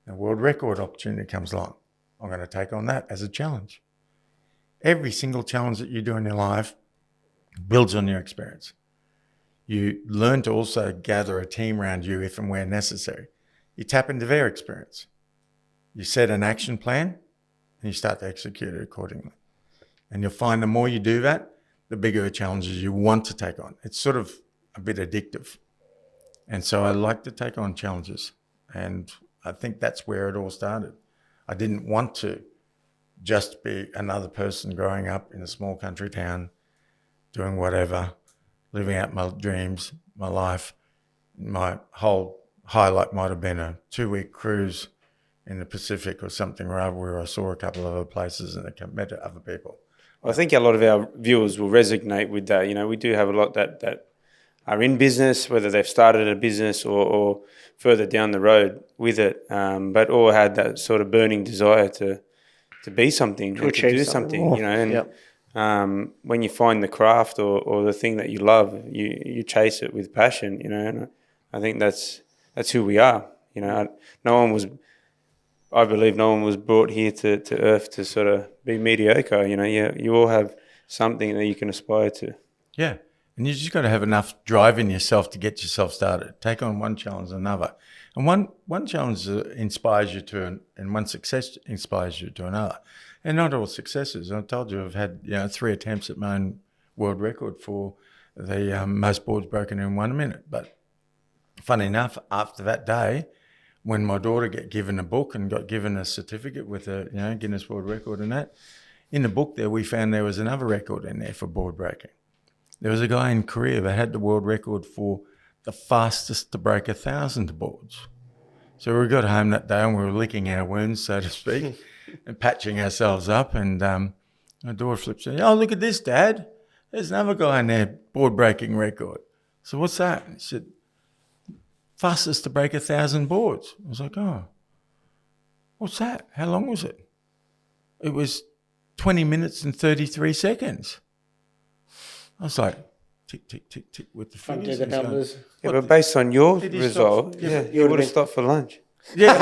A world record opportunity comes along. I'm going to take on that as a challenge. Every single challenge that you do in your life builds on your experience. You learn to also gather a team around you if and where necessary. You tap into their experience. You set an action plan and you start to execute it accordingly. And you'll find the more you do that, the bigger the challenges you want to take on. It's sort of a bit addictive. And so I like to take on challenges. And I think that's where it all started. I didn't want to just be another person growing up in a small country town, doing whatever, living out my dreams, my life. My whole highlight might have been a 2-week cruise in the Pacific or something or other, where I saw a couple of other places and I met other people. I think a lot of our viewers will resonate with that. You know, we do have a lot that are in business, whether they've started a business or further down the road with it, but all had that sort of burning desire to be something, to do something, you know. And when you find the craft or the thing that you love, you chase it with passion, you know. And I think that's who we are, you know. I believe no one was brought here to earth to sort of be mediocre, you know. You all have something that you can aspire to. Yeah. And you just got to have enough drive in yourself to get yourself started. Take on one challenge and another. And one challenge inspires you to, and one success inspires you to another. And not all successes. I told you I've had 3 attempts at my own world record for the most boards broken in 1 minute. But funny enough, after that day, when my daughter got given a book and got given a certificate with a Guinness World Record and that, in the book there we found there was another record in there for board breaking. There was a guy in Korea that had the world record for the fastest to break 1,000 boards. So we got home that day and we were licking our wounds, so to speak, and patching ourselves up. And my daughter flips in, "Oh, look at this, Dad. There's another guy in there, board breaking record." So what's that? He said, "Fastest to break 1,000 boards." I was like, "Oh, what's that? How long was it?" It was 20 minutes and 33 seconds. I was like, tick, tick, tick, tick with the fingers. Do the numbers. But based on your Did he result, stop? you would have stopped for lunch. Yeah.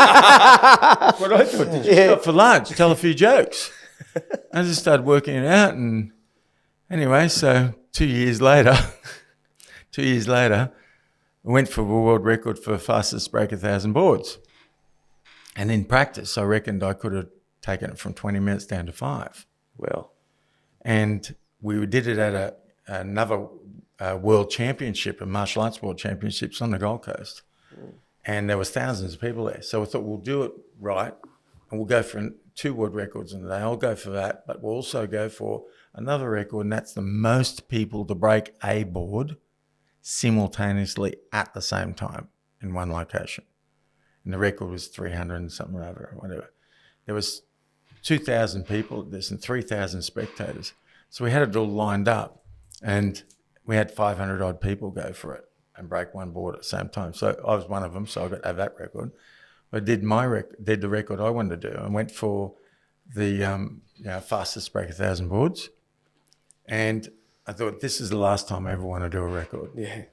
What I thought, did you stop for lunch? Tell a few jokes. I just started working it out. And anyway, so 2 years later, I went for a world record for fastest to break 1,000 boards. And in practice, I reckoned I could have taken it from 20 minutes down to 5. Well, And we did it at another world championship, a martial arts world championships on the Gold Coast. And there was thousands of people there. So I thought, we'll do it right, and we'll go for 2 world records in a day. I'll go for that, but we'll also go for another record, and that's the most people to break a board simultaneously at the same time in one location. And the record was 300 and something or whatever. There was 2,000 people at this and 3,000 spectators. So we had it all lined up, and we had 500 odd people go for it and break one board at the same time. So I was one of them, so I got to have that record. I did the record I wanted to do. I went for the fastest to break 1,000 boards, and I thought, this is the last time I ever want to do a record. yeah.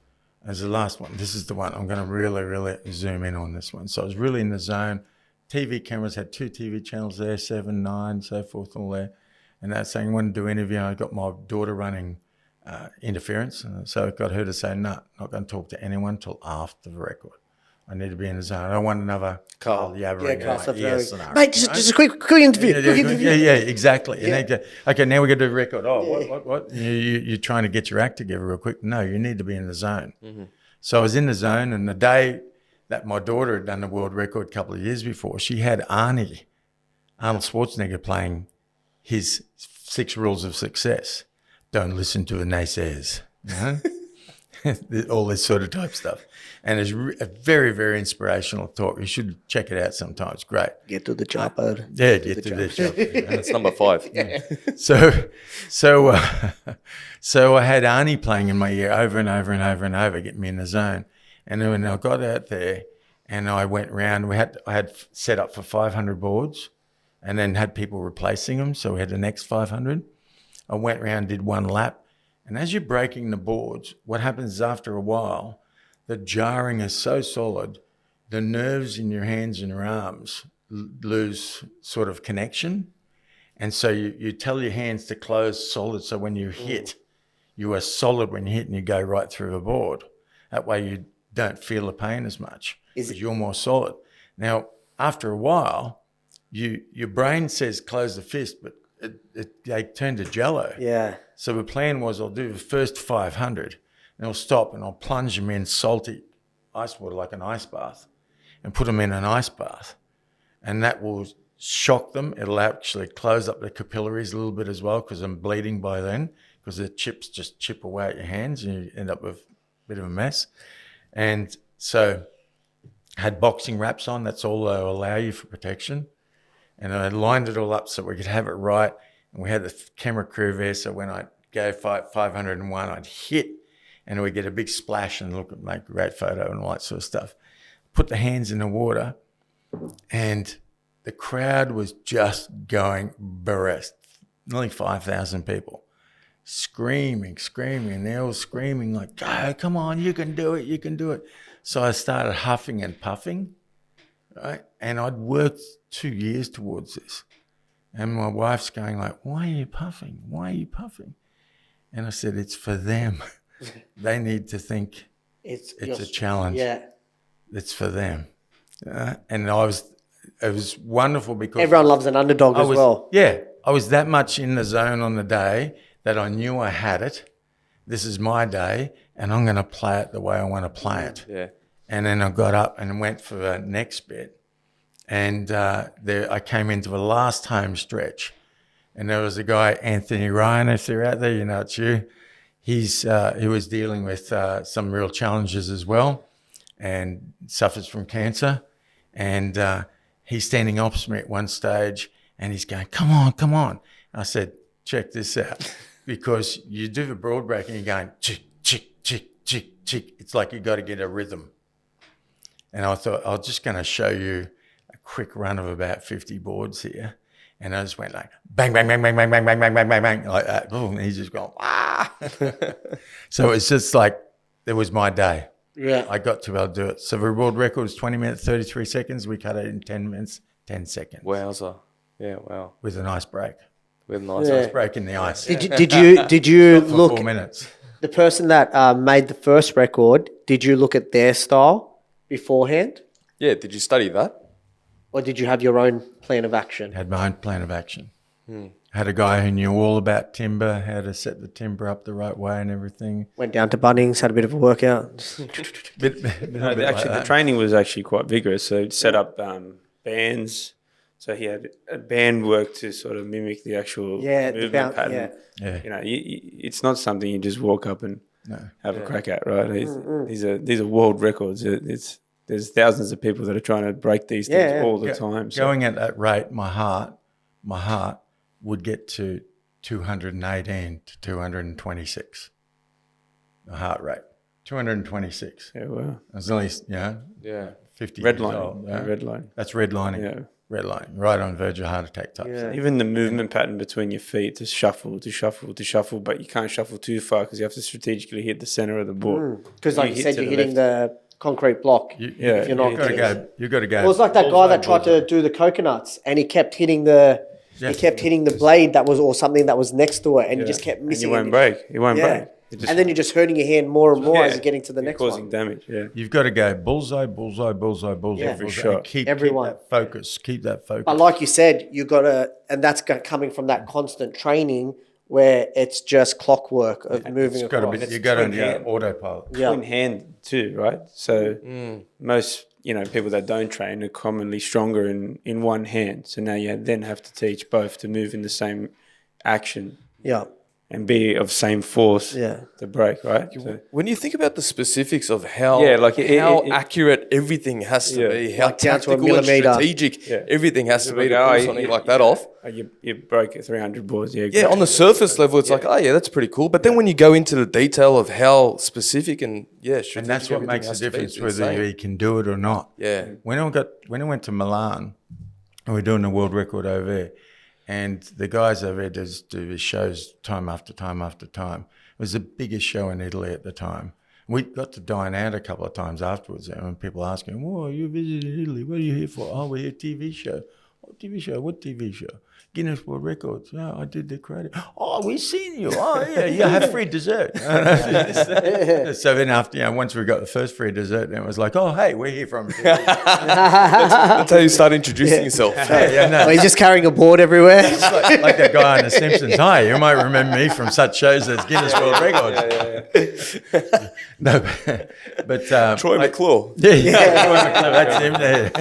As the last one, this is the one. I'm going to really, really zoom in on this one. So I was really in the zone. TV cameras had 2 TV channels there, 7, 9, so forth, all there. And that's saying, I want to do an interview. I got my daughter running interference. So I got her to say, no, not going to talk to anyone until after the record. I need to be in the zone. I don't want another Carl yabbering. Mate, just a quick interview. Yeah, exactly. Yeah. And they go, okay, now we're going to do a record. Oh, what? You're trying to get your act together real quick. No, you need to be in the zone. Mm-hmm. So I was in the zone, and the day that my daughter had done the world record a couple of years before, she had Arnold Schwarzenegger playing his 6 rules of success. Don't listen to the naysayers. You know? All this sort of type stuff. And it's a very, very inspirational talk. You should check it out sometime. It's great. Get to the chopper. Yeah, get to the chopper. And it's number 5. Yeah. So I had Arnie playing in my ear over and over and over and over, getting me in the zone. And then when I got out there and I went round, I had set up for 500 boards and then had people replacing them. So we had the next 500. I went round, did 1 lap. And as you're breaking the boards, what happens is after a while, the jarring is so solid, the nerves in your hands and your arms lose sort of connection. And so you tell your hands to close solid, so when you hit, you are solid when you hit and you go right through the board. That way you don't feel the pain as much because you're more solid. Now, after a while, your brain says close the fist, but they turn to jello. Yeah. So the plan was, I'll do the first 500 and I'll stop and I'll plunge them in salty ice water like an ice bath and put them in an ice bath. And that will shock them. It'll actually close up the capillaries a little bit as well because I'm bleeding by then because the chips just chip away at your hands and you end up with a bit of a mess. And so I had boxing wraps on. That's all they'll allow you for protection. And I lined it all up so we could have it right. And we had the camera crew there, so when I'd go fight 501, I'd hit and we'd get a big splash and look at make a great photo and all that sort of stuff. Put the hands in the water and the crowd was just going bereft. Nearly 5,000 people. Screaming. They're all screaming like, go, come on, you can do it. So I started huffing and puffing, right? And I'd worked 2 years towards this. And my wife's going like, why are you puffing? And I said, it's for them. They need to think it's a challenge. Yeah. It's for them. And it was wonderful because Everyone loves an underdog as well. Yeah. I was that much in the zone on the day that I knew I had it. This is my day and I'm going to play it the way I want to play it. Yeah. And then I got up and went for the next bit. And I came into the last home stretch. And there was a guy, Anthony Ryan, if they're out there, you know it's you. He was dealing with some real challenges as well and suffers from cancer. And he's standing opposite me at one stage and he's going, come on. I said, check this out. Because you do the broad break and you're going, chick, chick, chick, chick, chick. It's like you got to get a rhythm. And I thought, I was just going to show you a quick run of about 50 boards here. And I just went like, bang, bang, bang, bang, bang, bang, bang, bang, bang, bang, bang, like that. Boom. And he's just going, ah. So it's just like, it was my day. Yeah. I got to be able to do it. So the world record was 20 minutes, 33 seconds. We cut it in 10 minutes, 10 seconds. Wowza. Yeah, wow. With a nice break. With a nice Nice break in the ice. Did you For look 4 minutes. the person that made the first record? Did you look at their style beforehand, Yeah, did you study that? or did you have your own plan of action? Had my own plan of action. Had a guy who knew all about timber, how to set the timber up the right way and everything. Went down to Bunnings, had a bit of a workout. The training was actually quite vigorous. So he'd set up bands. So he had a band work to sort of mimic the actual movement pattern. Yeah. You know, it's not something you just walk up and have a crack at, right? These are world records. There's thousands of people that are trying to break these things all the time. So. Going at that rate, my heart would get to 218 to 226. The heart rate, 226. Yeah, well, I was only, 50 red years line. old. Red line. That's redlining. Yeah. Redlining, right on verge of heart attack type. Yeah. Even the movement pattern between your feet to shuffle, but you can't shuffle too far because you have to strategically hit the center of the board. Because like you said, you're hitting the concrete block. If you're not, you got to go. It was like that guy that tried to do the coconuts, and he kept hitting the blade that was, or something that was next to it, and he just kept missing. And you won't break. You won't break. And then you're just hurting your hand more and more as you're getting to the next causing one. damage. Yeah, You've got to go bullseye, bullseye, bullseye, bullseye. Yeah. Every Bullseye. shot. Keep that focus. Keep that focus. But like you said, you got to, and that's coming from that constant training where it's just clockwork of moving It's got to across. be. You got to autopilot. twin hand too, right? So most people that don't train are commonly stronger in one hand. So now you then have to teach both to move in the same action. Yeah. And be of same force Yeah. to break, right? So, When you think about the specifics of how how accurate everything has to be, how Like down to a tactical and millimetre. strategic everything has to be to Like, pull something like that off. You break 300 boards. Yeah, on the surface level, it's like, oh yeah, that's pretty cool. But then when you go into the detail of how specific and And that's what makes the difference whether you can do it or not. Yeah. When I went to Milan, and we're doing the world record over there, and the guys over there do these shows time after time after time. It was the biggest show in Italy at the time. We got to dine out a couple of times afterwards, and when people asking, "Oh, you visited Italy? What are you here for?" "Oh, we're here TV show." "Oh, TV show? What TV show?" "Guinness World Records." "Yeah, I did the credit." "Oh, we've seen you." "Oh, yeah, you have free dessert." So then after, once we got the first free dessert, then it was like, "Oh, hey, we're here from." That's how you start introducing yourself. Well, he's just carrying a board everywhere. like that guy on The Simpsons. "Hi, you might remember me from such shows as Guinness World Records." No, but Troy McClure. Yeah, Troy McClure, that's him there.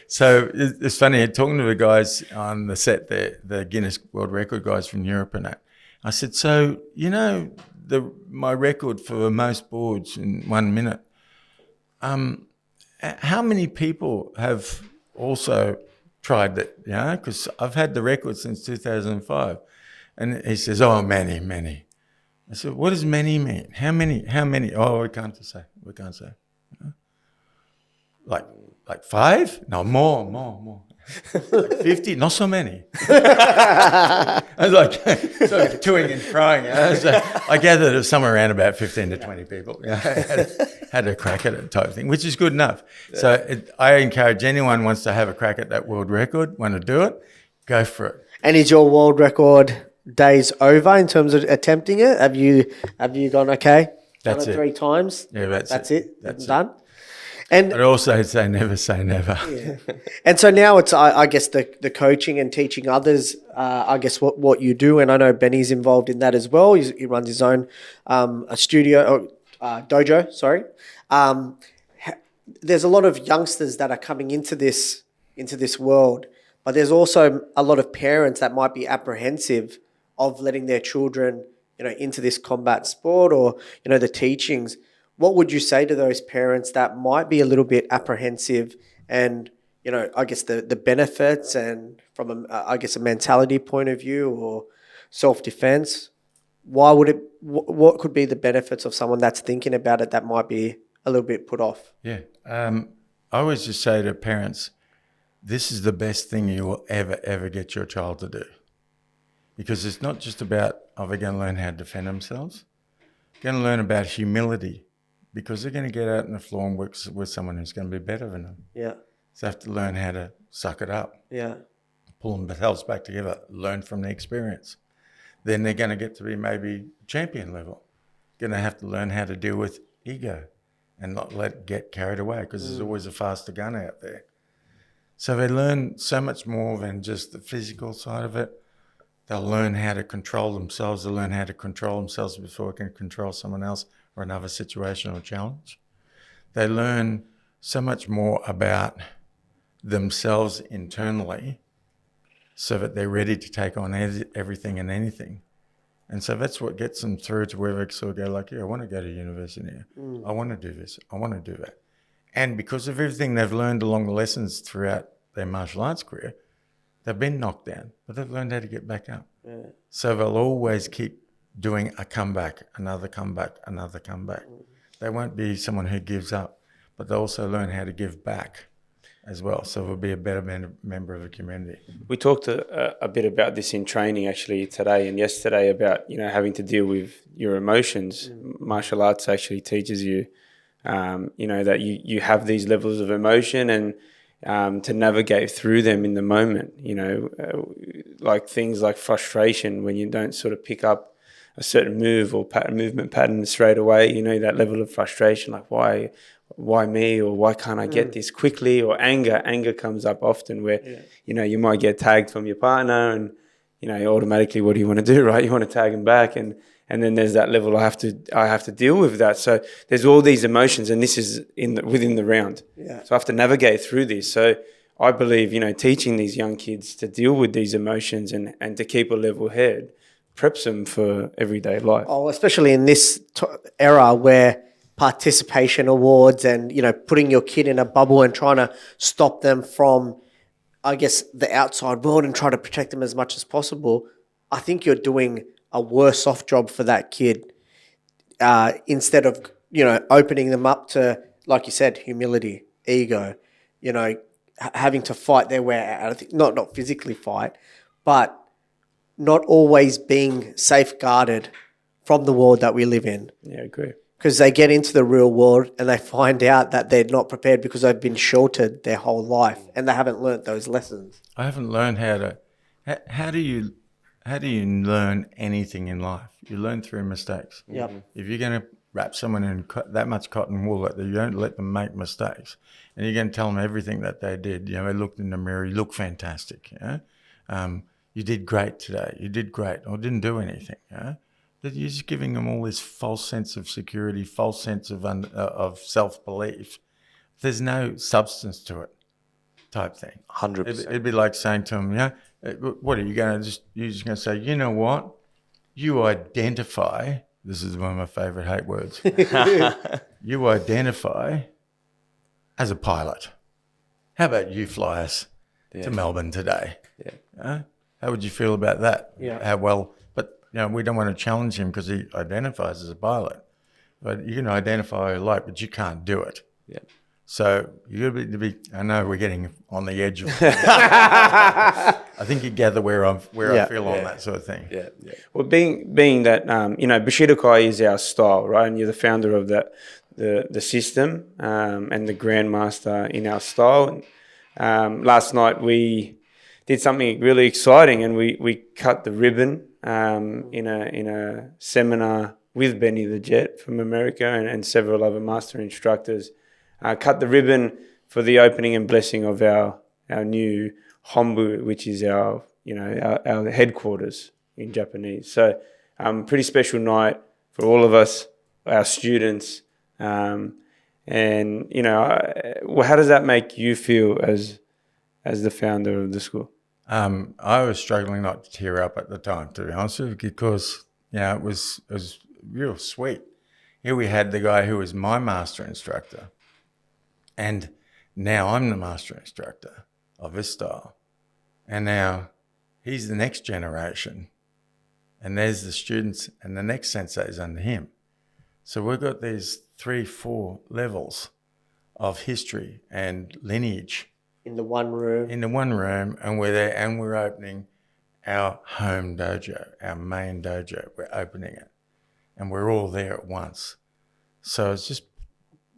So it's funny talking talking to the guys on the set there, the Guinness World Record guys from Europe and that. I said, so, my record for most boards in 1 minute, how many people have also tried that, because I've had the record since 2005. And he says, oh, many. I said, what does many mean? How many? Oh, we can't say. Like 5? No, more. Like 50? Not so many. I was like, sort of toing and froing. So I gathered it was somewhere around about 15 to 20 people. Had a crack at it type thing, which is good enough. Yeah. So I encourage anyone who wants to have a crack at that world record, want to do it, go for it. And is your world record days over in terms of attempting it? Have you gone, okay, that's done it it 3 times? Yeah, that's it. That's done. And but also say never say never. Yeah. And so now it's, I guess, the coaching and teaching others, I guess, what you do. And I know Benny's involved in that as well. He runs his own a studio, dojo, sorry. There's a lot of youngsters that are coming into this world, but there's also a lot of parents that might be apprehensive of letting their children, into this combat sport or, the teachings. What would you say to those parents that might be a little bit apprehensive and, I guess the benefits and from a mentality point of view or self-defense, what could be the benefits of someone that's thinking about it that might be a little bit put off? Yeah. I always just say to parents, this is the best thing you will ever get your child to do. Because it's not just about, they're going to learn how to defend themselves. They're going to learn about humility. Because they're going to get out on the floor and work with someone who's going to be better than them. Yeah. So they have to learn how to suck it up. Yeah. Pull themselves back together. Learn from the experience. Then they're going to get to be maybe champion level. Going to have to learn how to deal with ego and not get carried away because there's always a faster gun out there. So they learn so much more than just the physical side of it. They'll learn how to control themselves. They'll learn how to control themselves before they can control someone else or another situation or challenge. They learn so much more about themselves internally so that they're ready to take on everything and anything. And so that's what gets them through to where they sort of go like, I want to go to university. I want to do this. I want to do that. And because of everything they've learned along the lessons throughout their martial arts career, they've been knocked down, but they've learned how to get back up. Yeah. So they'll always keep doing a comeback, another comeback. They won't be someone who gives up, but they also learn how to give back as well. So they'll be a better member of the community. We talked a bit about this in training actually today and yesterday about, having to deal with your emotions. Martial arts actually teaches you, that you have these levels of emotion and to navigate through them in the moment, like things like frustration when you don't sort of pick up a certain move or movement pattern straight away, that level of frustration, like why me or why can't I get this quickly, or anger comes up often where, you might get tagged from your partner and, automatically what do you want to do, right? You want to tag him back and then there's that level I have to deal with that. So there's all these emotions and this is within the round. Yeah. So I have to navigate through this. So I believe, teaching these young kids to deal with these emotions and to keep a level head preps them for everyday life. Oh, especially in this era where participation awards and, putting your kid in a bubble and trying to stop them from, I guess, the outside world and try to protect them as much as possible. I think you're doing a worse off job for that kid instead of, opening them up to, like you said, humility, ego, having to fight their way out. I think not physically fight, but not always being safeguarded from the world that we live in. Yeah, I agree. Because they get into the real world and they find out that they're not prepared because they've been sheltered their whole life and they haven't learnt those lessons. I haven't learned how do you learn anything in life? You learn through mistakes. Yep. If you're going to wrap someone in that much cotton wool that you don't let them make mistakes and you're going to tell them everything that they did, they looked in the mirror, you look fantastic, you did great today, you did great, or didn't do anything, That you're just giving them all this false sense of security, false sense of self-belief. There's no substance to it. type thing. 100%. It'd be like saying to him, what are you going to just? You're just going to say, you know what? You identify. This is one of my favorite hate words. You identify as a pilot. How about you fly us to Melbourne today? Yeah. How would you feel about that? Yeah. How well? But we don't want to challenge him because he identifies as a pilot. But you can identify a lot, but you can't do it. Yeah. So you got to be. I know we're getting on the edge of. I think you gather where I feel on that sort of thing. Yeah. Yeah. Well, being that Bushido Kai is our style, right? And you're the founder of that, the system, and the grandmaster in our style. Last night we did something really exciting, and we cut the ribbon in a seminar with Benny the Jet from America and several other master instructors. Cut the ribbon for the opening and blessing of our new Hombu, which is our headquarters in Japanese. So pretty special night for all of us, our students. How does that make you feel as the founder of the school? I was struggling not to tear up at the time, to be honest with you, because it was real sweet. Here we had the guy who was my master instructor, and now I'm the master instructor of his style. And now he's the next generation. And there's the students and the next sensei's under him. So we've got these 3-4 levels of history and lineage. In the one room. And we're there and we're opening our home dojo, our main dojo. We're opening it. And we're all there at once. So it's just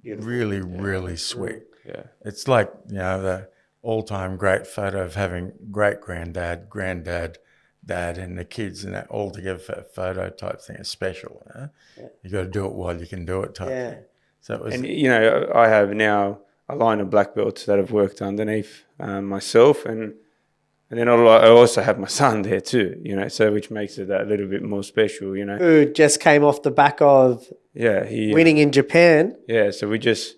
really, really sweet. Yeah. It's like, the all-time great photo of having great-granddad, granddad, dad, and the kids and that all together for a photo type thing. It's special. You got to do it while you can do it type thing. So it was. And I have now a line of black belts that have worked underneath myself, and then I also have my son there too. So which makes it that little bit more special. Who just came off the back of winning in Japan. Yeah, so we just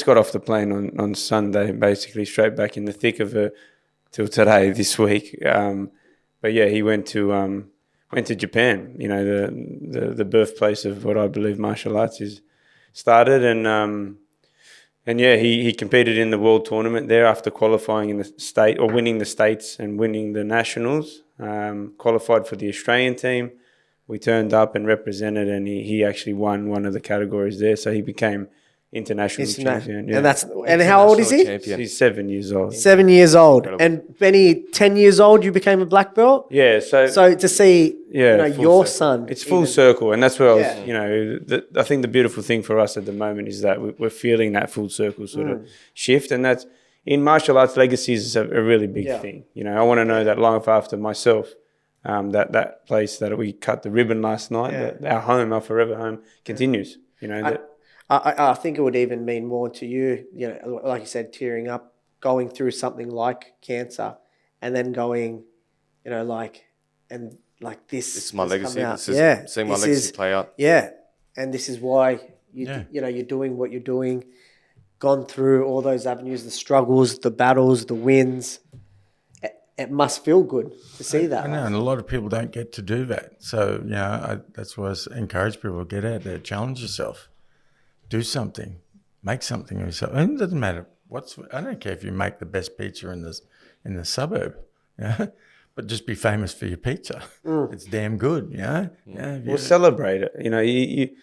got off the plane on Sunday, basically straight back in the thick of it till today this week. But yeah, he went to Japan. The birthplace of what I believe martial arts is started, and he competed in the world tournament there after qualifying in the state or winning the states and winning the nationals. Qualified for the Australian team. We turned up and represented, and he actually won one of the categories there. So he became international champion. Yeah. And how old is he? Champion. He's 7 years old. 7 years old. Incredible. And Benny, 10 years old, you became a black belt? Yeah. So to see your son. It's full circle. And that's where I was, I think the beautiful thing for us at the moment is that we're feeling that full circle sort of shift. And that's, in martial arts, legacies is a really big thing. I want to know that long after myself, that place that we cut the ribbon last night, our home, our forever home, continues. I think it would even mean more to you, like you said, tearing up, going through something like cancer, and then going, this This is my legacy. Seeing my this legacy play out. Yeah, and this is why you're doing what you're doing, gone through all those avenues, the struggles, the battles, the wins. It must feel good to see that. I know, and a lot of people don't get to do that. So, that's why I encourage people to get out there, challenge yourself, do something, make something of yourself. And it doesn't matter I don't care if you make the best pizza in the suburb, but just be famous for your pizza. It's damn good, We'll celebrate it.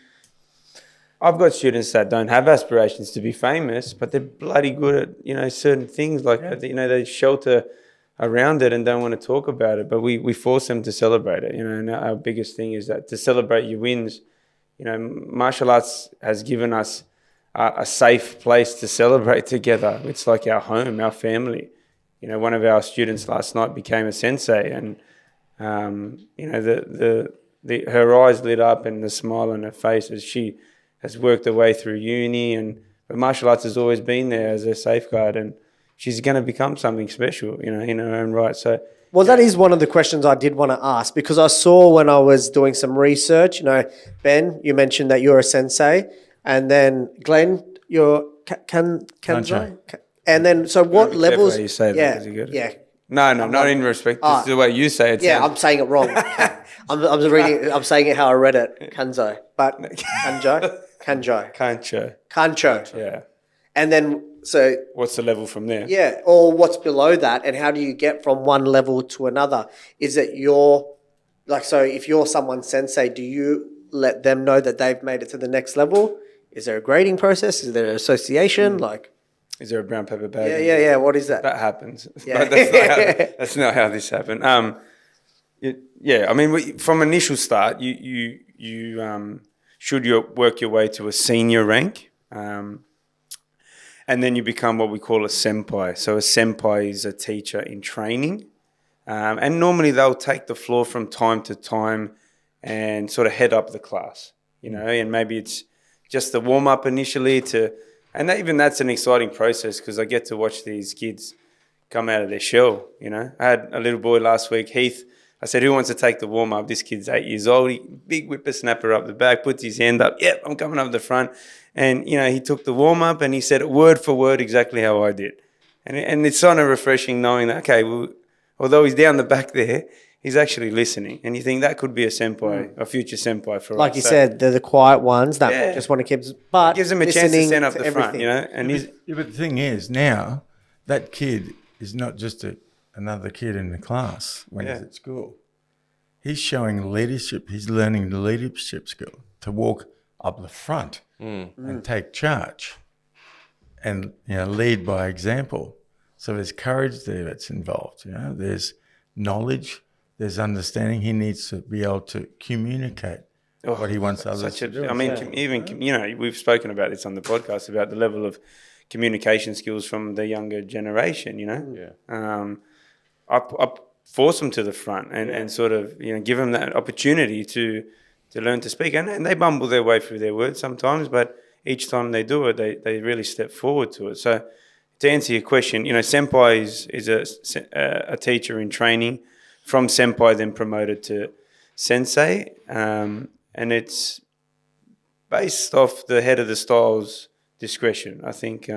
I've got students that don't have aspirations to be famous, but they're bloody good at certain things like they shelter around it and don't want to talk about it, but we force them to celebrate it. And our biggest thing is that to celebrate your wins. Martial arts has given us a safe place to celebrate together. It's like our home, our family. One of our students last night became a sensei, and her eyes lit up and the smile on her face as she has worked her way through uni. But martial arts has always been there as a safeguard, and she's going to become something special, in her own right. So. Well, that is one of the questions I did want to ask, because I saw when I was doing some research, Ben, you mentioned that you're a sensei, and then Glenn, you're Kancho. And then, so what Be careful levels? how you say that, yeah, 'cause you get it. yeah. No, not in respect. Just the way you say it. Yeah, I'm saying it wrong. I'm just reading. I'm saying it how I read it. Kanzo, but Kancho. Yeah. And then, so What's the level from there? yeah, or what's below that, and how do you get from one level to another? Is it so if you're someone's sensei, do you let them know that they've made it to the next level? Is there a grading process? Is there an association? Is there a brown paper bag? Yeah. What is that? That happens. Yeah. But that's not how this happened. I mean, from initial start, you should work your way to a senior rank, and then you become what we call a senpai. So a senpai is a teacher in training, and normally they'll take the floor from time to time and sort of head up the class, and maybe it's just the warm up initially and that's an exciting process because I get to watch these kids come out of their shell. I had a little boy last week, Heath. I said, who wants to take the warm up? This kid's 8 years old. Big whippersnapper up the back, puts his hand up. Yep, I'm coming up the front. And, he took the warm up and he said it word for word exactly how I did. And it's kind of refreshing knowing that, okay, well, although he's down the back there, he's actually listening. And you think that could be a senpai, a future senpai for us. Like you said, they're the quiet ones that just want to keep, but it gives them a chance to stand up the everything. front, And But the thing is, now that kid is not just another kid in the class when he's at school. He's showing leadership. He's learning the leadership skill to walk up the front and take charge and lead by example. So there's courage there that's involved. There's knowledge. There's understanding. He needs to be able to communicate what he wants others to do. I mean, we've spoken about this on the podcast about the level of communication skills from the younger generation. I force them to the front and sort of give them that opportunity to learn to speak, and they bumble their way through their words sometimes, but each time they do it, they really step forward to it. So to answer your question, senpai is a teacher in training. From senpai, then promoted to sensei, and it's based off the head of the style's discretion, I think.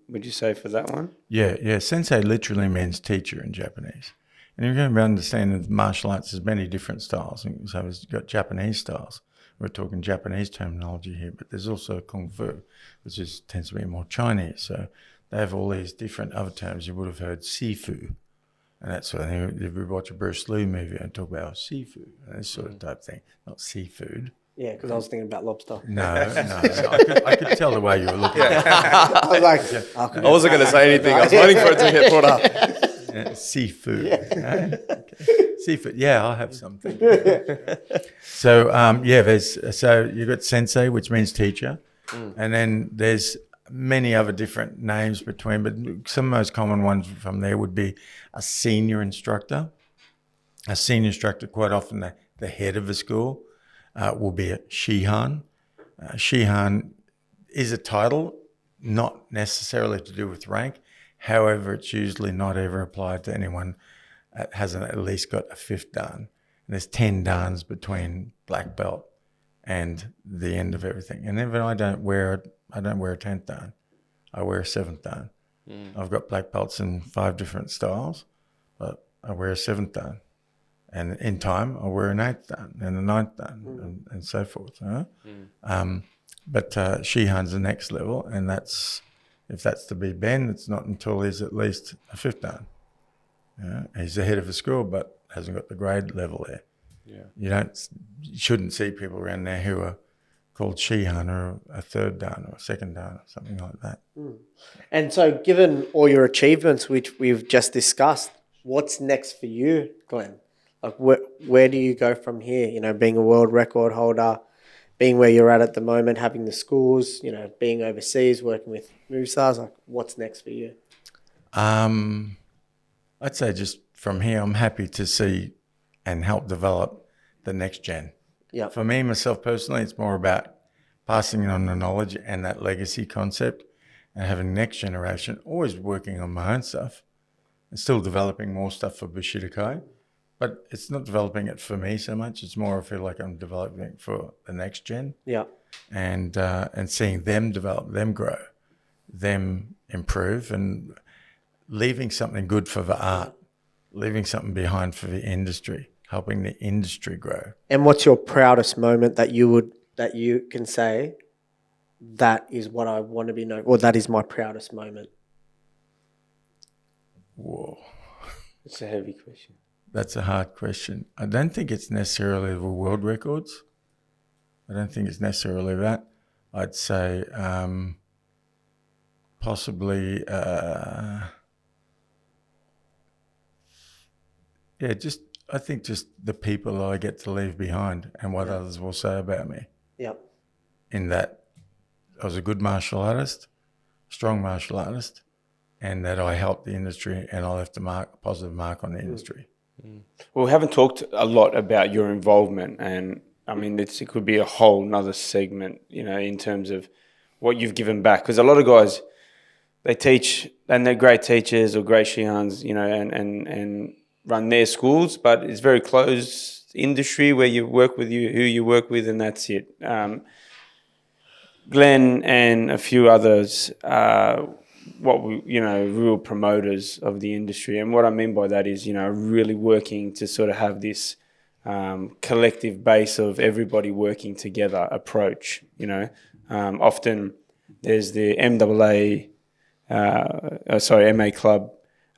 Would you say for that one? Yeah. Sensei literally means teacher in Japanese. And you're going to understand that martial arts has many different styles. So it's got Japanese styles. We're talking Japanese terminology here, but there's also Kung Fu, which tends to be more Chinese. So they have all these different other terms. You would have heard Sifu. And that's what if we watch a Bruce Lee movie and talk about seafood, and this sort of type thing, not seafood. Yeah, because I was thinking about lobster. No. I could tell the way you were looking at it. I was like, I wasn't going to say anything. I was waiting for it to get brought up. Seafood. Okay. Seafood. Yeah, I'll have something. So you've got sensei, which means teacher, and then there's many other different names between, but some of the most common ones from there would be a senior instructor. A senior instructor, quite often the head of a school, will be a shihan. Shihan is a title, not necessarily to do with rank. However, it's usually not ever applied to anyone that hasn't at least got a 5th dan. And there's 10 dans between black belt and the end of everything. And even I don't wear a 10th dan. I wear a 7th dan. I've got black belts in 5 different styles, but I wear a 7th dan. And in time, I'll wear an 8th dan and a 9th dan and so forth. But Shihan's the next level, and if that's to be Ben, it's not until he's at least a 5th dan. He's the head of a school, but hasn't got the grade level there. Yeah. You shouldn't see people around there who are called Shihan or a 3rd dan or a 2nd dan or something like that. And so given all your achievements, which we've just discussed, what's next for you, Glenn? Like where do you go from here? Being a world record holder, being where you're at the moment, having the schools, being overseas, working with move stars, like what's next for you? I'd say just from here, I'm happy to see and help develop the next gen. Yeah. For me, myself personally, it's more about passing on the knowledge and that legacy concept and having next generation, always working on my own stuff and still developing more stuff for Bushido-Kai. But it's not developing it for me so much. It's more I feel like I'm developing it for the next gen. Yeah. And seeing them develop, them grow, them improve and leaving something good for the art, leaving something behind for the industry, helping the industry grow. And what's your proudest moment that you can say, that is what I want to be known, or that is my proudest moment? Whoa. It's a heavy question. That's a hard question. I don't think it's necessarily the world records. I don't think it's necessarily that. I'd say possibly, I think just the people I get to leave behind and what others will say about me. Yep. In that I was a good martial artist, strong martial artist, and that I helped the industry and I left a positive mark on the industry. Well, we haven't talked a lot about your involvement, and I mean, it could be a whole nother segment, in terms of what you've given back. Because a lot of guys, they teach, and they're great teachers or great shians, and run their schools, but it's very closed industry where you work with who you work with, and that's it. Glenn and a few others, real promoters of the industry. And what I mean by that is, really working to sort of have this collective base of everybody working together approach. Often there's the MA Club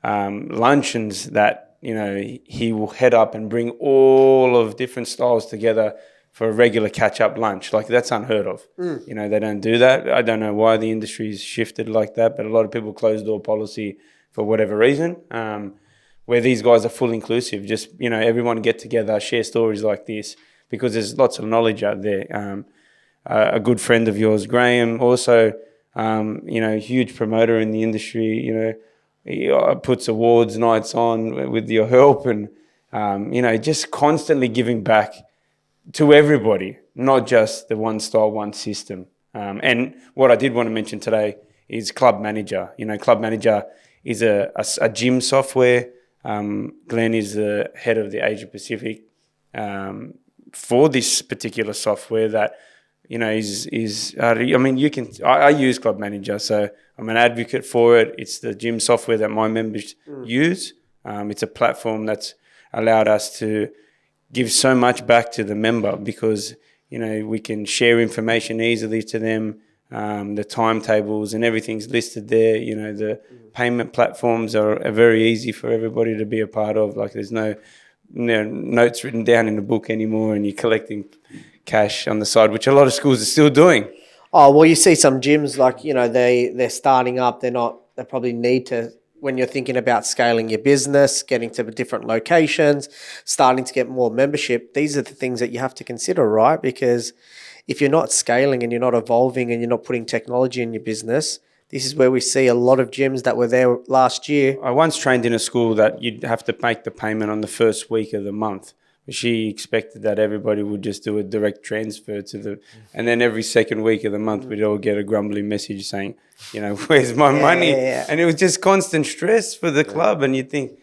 luncheons that, he will head up and bring all of different styles together for a regular catch-up lunch. Like, that's unheard of. They don't do that. I don't know why the industry's shifted like that, but a lot of people closed-door policy for whatever reason, where these guys are full inclusive. Just, everyone get together, share stories like this, because there's lots of knowledge out there. A good friend of yours, Graham, also, huge promoter in the industry, he puts awards nights on with your help, and, just constantly giving back to everybody, not just the one style, one system. And what I did want to mention today is Club Manager. Club Manager is a gym software. Glenn is the head of the Asia Pacific for this particular software that, I use Club Manager, so I'm an advocate for it. It's the gym software that my members use. It's a platform that's allowed us to give so much back to the member, because, we can share information easily to them. The timetables and everything's listed there. The payment platforms are very easy for everybody to be a part of. Like, there's no notes written down in the book anymore, and you're collecting cash on the side, which a lot of schools are still doing. Oh, well, you see some gyms, like, they're starting up. They probably need to, when you're thinking about scaling your business, getting to different locations, starting to get more membership, these are the things that you have to consider, right? Because if you're not scaling and you're not evolving and you're not putting technology in your business, this is where we see a lot of gyms that were there last year. I once trained in a school that you'd have to make the payment on the first week of the month. She expected that everybody would just do a direct transfer and then every second week of the month we'd all get a grumbling message saying, where's my money? Yeah. And it was just constant stress for the club, and you'd think,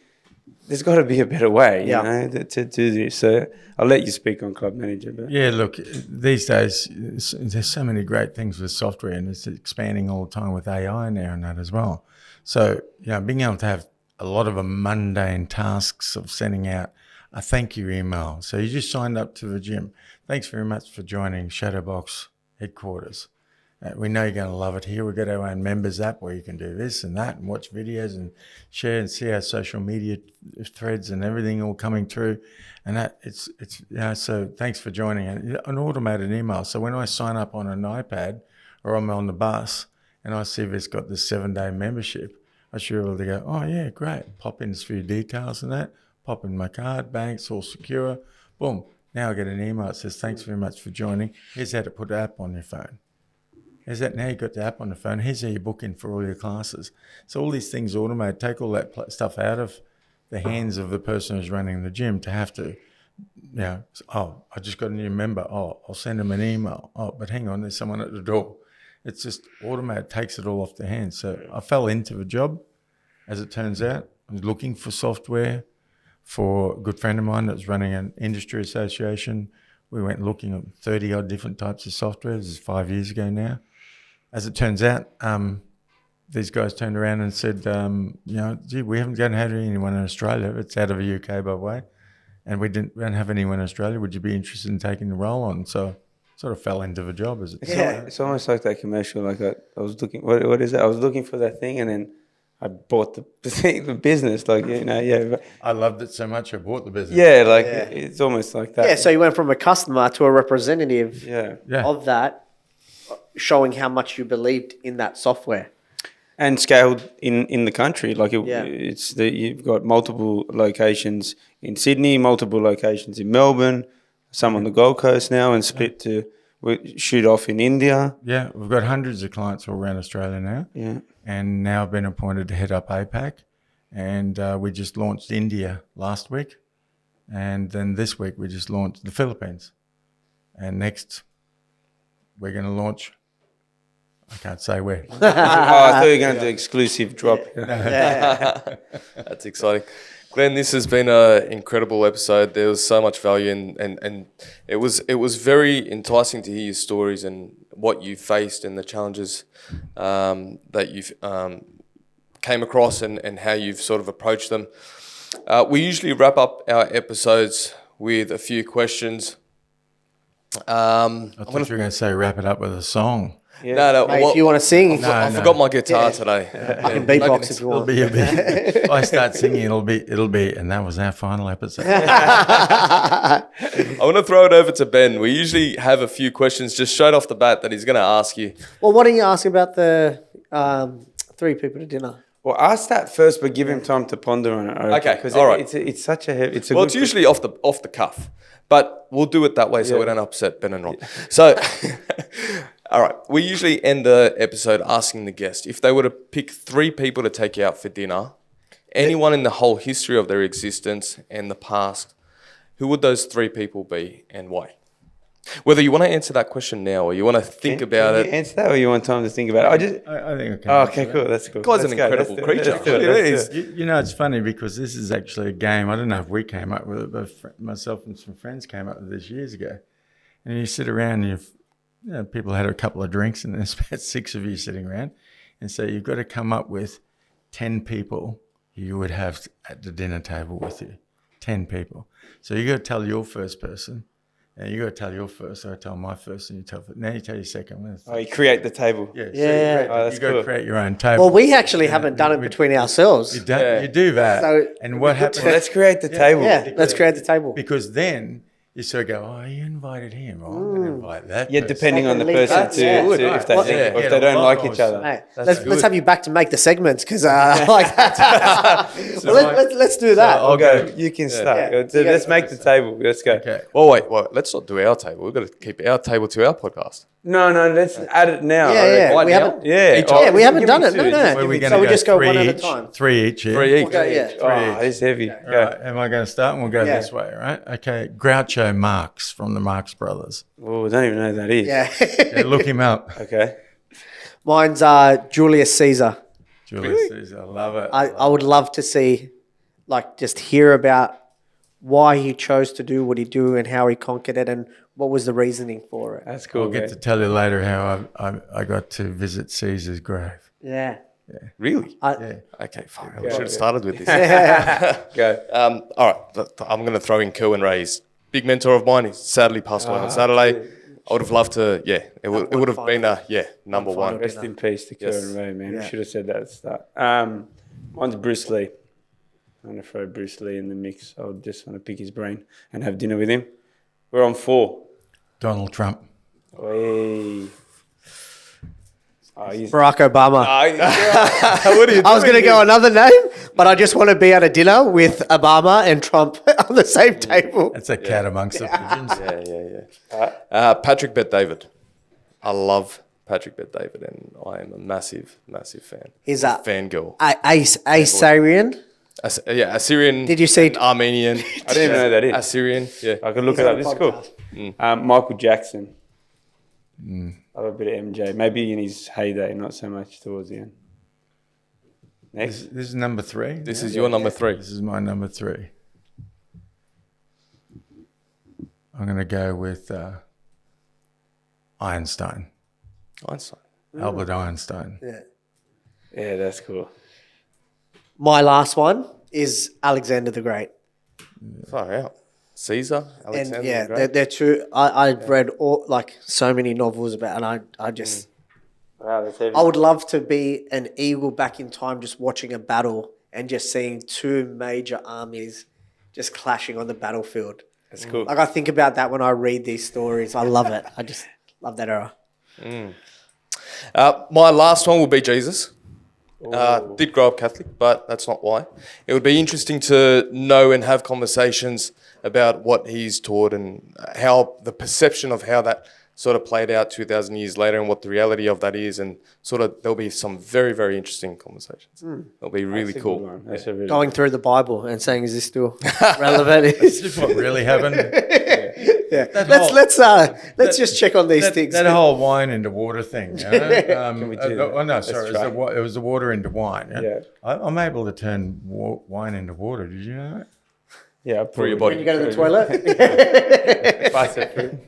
there's got to be a better way, to do this. So I'll let you speak on Club Manager. But. Yeah, look, these days there's so many great things with software, and it's expanding all the time with AI now and that as well. So, being able to have a lot of the mundane tasks of sending out a thank you email. So you just signed up to the gym. Thanks very much for joining Shadowbox headquarters. We know you're going to love it here. We've got our own members app where you can do this and that and watch videos and share and see our social media threads and everything all coming through. And that so thanks for joining. An automated email. So when I sign up on an iPad or I'm on the bus and I see if it's got the 7-day membership, I should be able to go, oh yeah, great. Pop in a few details and that. Pop in my card, banks, all secure. Boom. Now I get an email that says, thanks very much for joining. Here's how to put the app on your phone. Here's that. Now you've got the app on the phone. Here's how you book in for all your classes. So all these things automated. Take all that stuff out of the hands of the person who's running the gym to have to, oh, I just got a new member. Oh, I'll send them an email. Oh, but hang on, there's someone at the door. It's just automated, takes it all off their hands. So I fell into the job, as it turns out. I was looking for software for a good friend of mine that was running an industry association. We went looking at 30-odd different types of software. This is 5 years ago now. As it turns out, these guys turned around and said, gee, we haven't had anyone in Australia. It's out of the UK, by the way. And we don't have anyone in Australia. Would you be interested in taking the role on? So sort of fell into the job as it It's almost like that commercial. Like I was looking, what is it? I was looking for that thing, and then I bought the business. Like, I loved it so much I bought the business. It's almost like that. Yeah, so you went from a customer to a representative Yeah. of that, showing how much you believed in that software. And scaled in the country. Like Yeah. you've got multiple locations in Sydney, multiple locations in Melbourne, some on the Gold Coast now, and split to shoot off in India. Yeah, we've got hundreds of clients all around Australia now. Yeah. And now I've been appointed to head up APAC. And we just launched India last week. And then this week we just launched the Philippines. And next we're going to launch, I can't say where. I thought you were going to do exclusive drop. That's exciting. Glenn, this has been an incredible episode. There was so much value and it was very enticing to hear your stories and what you faced and the challenges that you've came across and how you've sort of approached them. We usually wrap up our episodes with a few questions. I thought you were going to say wrap it up with a song. Yeah. No, Mate, if you want to sing, I forgot my guitar today. I can beatbox if you It'll want. be a bit. If I start singing, it'll be, and that was our final episode. I want to throw it over to Ben. We usually have a few questions just straight off the bat that he's going to ask you. Well, why don't you ask about the 3 people to dinner? Well, ask that first, but give him time to ponder on it. Okay, because all right. it's such a heavy. It's a Well, good it's usually off the cuff, but we'll do it that way so we don't upset Ben and Ron. So, all right, we usually end the episode asking the guest if they were to pick 3 people to take you out for dinner, anyone in the whole history of their existence and the past, who would those 3 people be and why? Whether you want to answer that question now or you want to think about Can it. you answer that, or you want time to think about it? I think I can. Oh, okay, cool. That's cool. Guy's an Let's go. incredible Let's do creature. Let's do it. It Let's is. do it. You know, it's funny because this is actually a game. I don't know if we came up with it, but myself and some friends came up with this years ago. And you sit around and people had a couple of drinks and there's about 6 of you sitting around. And so you've got to come up with 10 people you would have at the dinner table with you. 10 people. So you got to tell your first person. And you got to tell your first. So I tell my first, and you tell. Now you tell your second. Oh, you create the table. Yeah. Yeah. So Oh, that's you got to cool. create your own table. Well, we actually haven't done it between ourselves. You do that. So and what happens? Well, let's create the table. Yeah, let's create the table. Because then you sort of go, oh, you invited him. Oh, I'm going to invite that. Yeah, person. depending on the That's person too, yeah. if they Well, think, or yeah, if they don't a lot like more each other. Mate, That's let's have you back to make the segments because I like that. So let's do that. I'll go. You can start. Yeah. Let's make the table. Let's go. Okay. Well, wait, let's not do our table. We've got to keep our table to our podcast. No, let's add it now. Yeah, I reckon. Right we now? haven't. Yeah. Yeah, we haven't give done me it. No, two. no. Where are we going So to we go? just go one 3 at a each? time. 3 each, yeah? 3 each. Okay, yeah. Oh, it's heavy. All Go. right. Am I going to start? And we'll go Yeah. this way, right? Okay. Groucho Marx from the Marx Brothers. Oh, I don't even know who that is. Yeah. Yeah, look him up. Okay. Mine's Julius Caesar. Julius Caesar. I love it. I would love to see, like, just hear about why he chose to do what he do and how he conquered it and what was the reasoning for it. That's cool. I'll get to tell you later how I got to visit Caesar's grave. Yeah. Really? Yeah. Okay, fine. We should have started with this. Go. All right, I'm going to throw in Kerwin Reyes. Big mentor of mine. He sadly passed away on Saturday. I would have loved to, it would have been number one. Rest in peace to Yes. Kieran Ray, man. Yeah. We should have said that at the start. Mine's Bruce Lee. I'm going to throw Bruce Lee in the mix. I would just want to pick his brain and have dinner with him. We're on 4. Donald Trump. Hey. Oh, he's Barack Obama. What are you I was going to go another name, but I just want to be at a dinner with Obama and Trump on the same table. That's a cat amongst the pigeons. Yeah. Patrick Bet-David. I love Patrick Bet-David, and I am a massive, massive fan. He's a Fangirl. Assyrian. Assyrian. Did you see- and Armenian? I didn't even know that is. Assyrian. Yeah. I could look it up. This is cool. Michael Jackson. I love a bit of MJ. Maybe in his heyday, not so much towards the end. Next. This is number 3. This is your number 3. This is my number 3. I'm going to go with Einstein. Einstein. Albert Einstein. Yeah. Yeah, that's cool. My last one is Alexander the Great. Far out. Caesar, Alexander And yeah, the Great. they're true. I've read all like so many novels about, and I just Wow, that's heavy. I would love to be an eagle back in time, just watching a battle and just seeing two major armies just clashing on the battlefield. That's cool. Like I think about that when I read these stories. I love it. I just love that era. My last one will be Jesus. Did grow up Catholic, but that's not why. It would be interesting to know and have conversations about what he's taught and how the perception of how that sort of played out 2,000 years later and what the reality of that is. And sort of there'll be some very, very interesting conversations. It'll be really That's a cool. good one. That's a really Going through the Bible and saying, "Is this still relevant?" Is this what really happened? Yeah. That Let's just check on these things. That whole wine into water thing. You know? we do that? Oh no, Let's sorry, try. it was the water into wine. Yeah. I'm able to turn wine into water. Did you know that? Yeah, For your body. When you go to the toilet. Pass it through.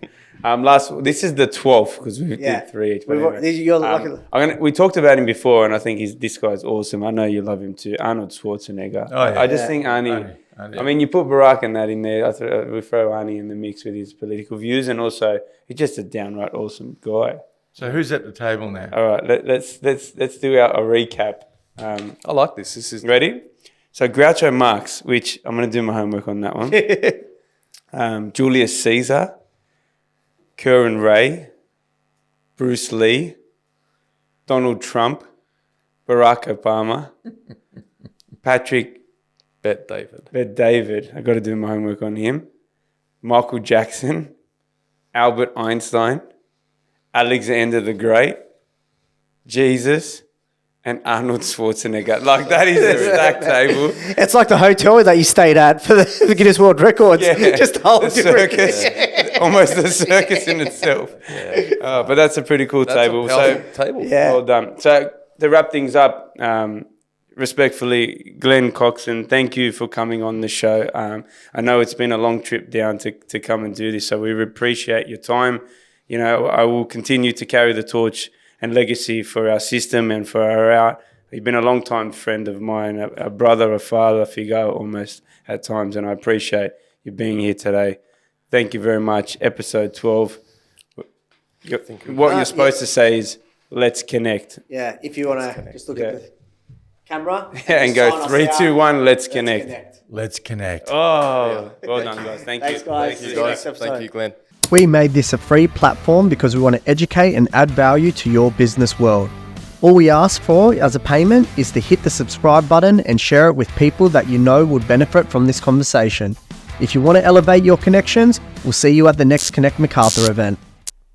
This is the 12th because we did 3 each. but anyway. You're lucky. We talked about him before, and I think this guy's awesome. I know you love him too, Arnold Schwarzenegger. Oh, yeah. I just think Arnie. I mean, you put Barack and that in there. We throw Arnie in the mix with his political views, and also he's just a downright awesome guy. So who's at the table now? All right, let's do a recap. I like this. This is Ready? So Groucho Marx, which I'm going to do my homework on that one. Julius Caesar, Curran Ray, Bruce Lee, Donald Trump, Barack Obama, Patrick Bet David. David. I got to do my homework on him. Michael Jackson, Albert Einstein, Alexander the Great, Jesus, and Arnold Schwarzenegger. Like, that is a stacked table. It's like the hotel that you stayed at for the Guinness World Records. Yeah. Just a whole The different circus. Almost the circus in itself. But that's a pretty cool That's table. a So, powerful table. Yeah. well done. So, to wrap things up, respectfully, Glenn Coxon, thank you for coming on the show. I know it's been a long trip down to come and do this, so we appreciate your time. You know, I will continue to carry the torch and legacy for our system and for our art. You've been a long-time friend of mine, a brother, a father figure almost at times, and I appreciate you being here today. Thank you very much. Episode 12. What you're supposed to say is, let's connect. Yeah, if you want to just look at the camera And go 3, 2, 1, let's connect. Let's connect. Oh, well done, guys. Thank Thanks, you. guys. Thank See you. you next episode. Thank you, Glenn. We made this a free platform because we want to educate and add value to your business world. All we ask for as a payment is to hit the subscribe button and share it with people that you know would benefit from this conversation. If you want to elevate your connections, we'll see you at the next Connect MacArthur event.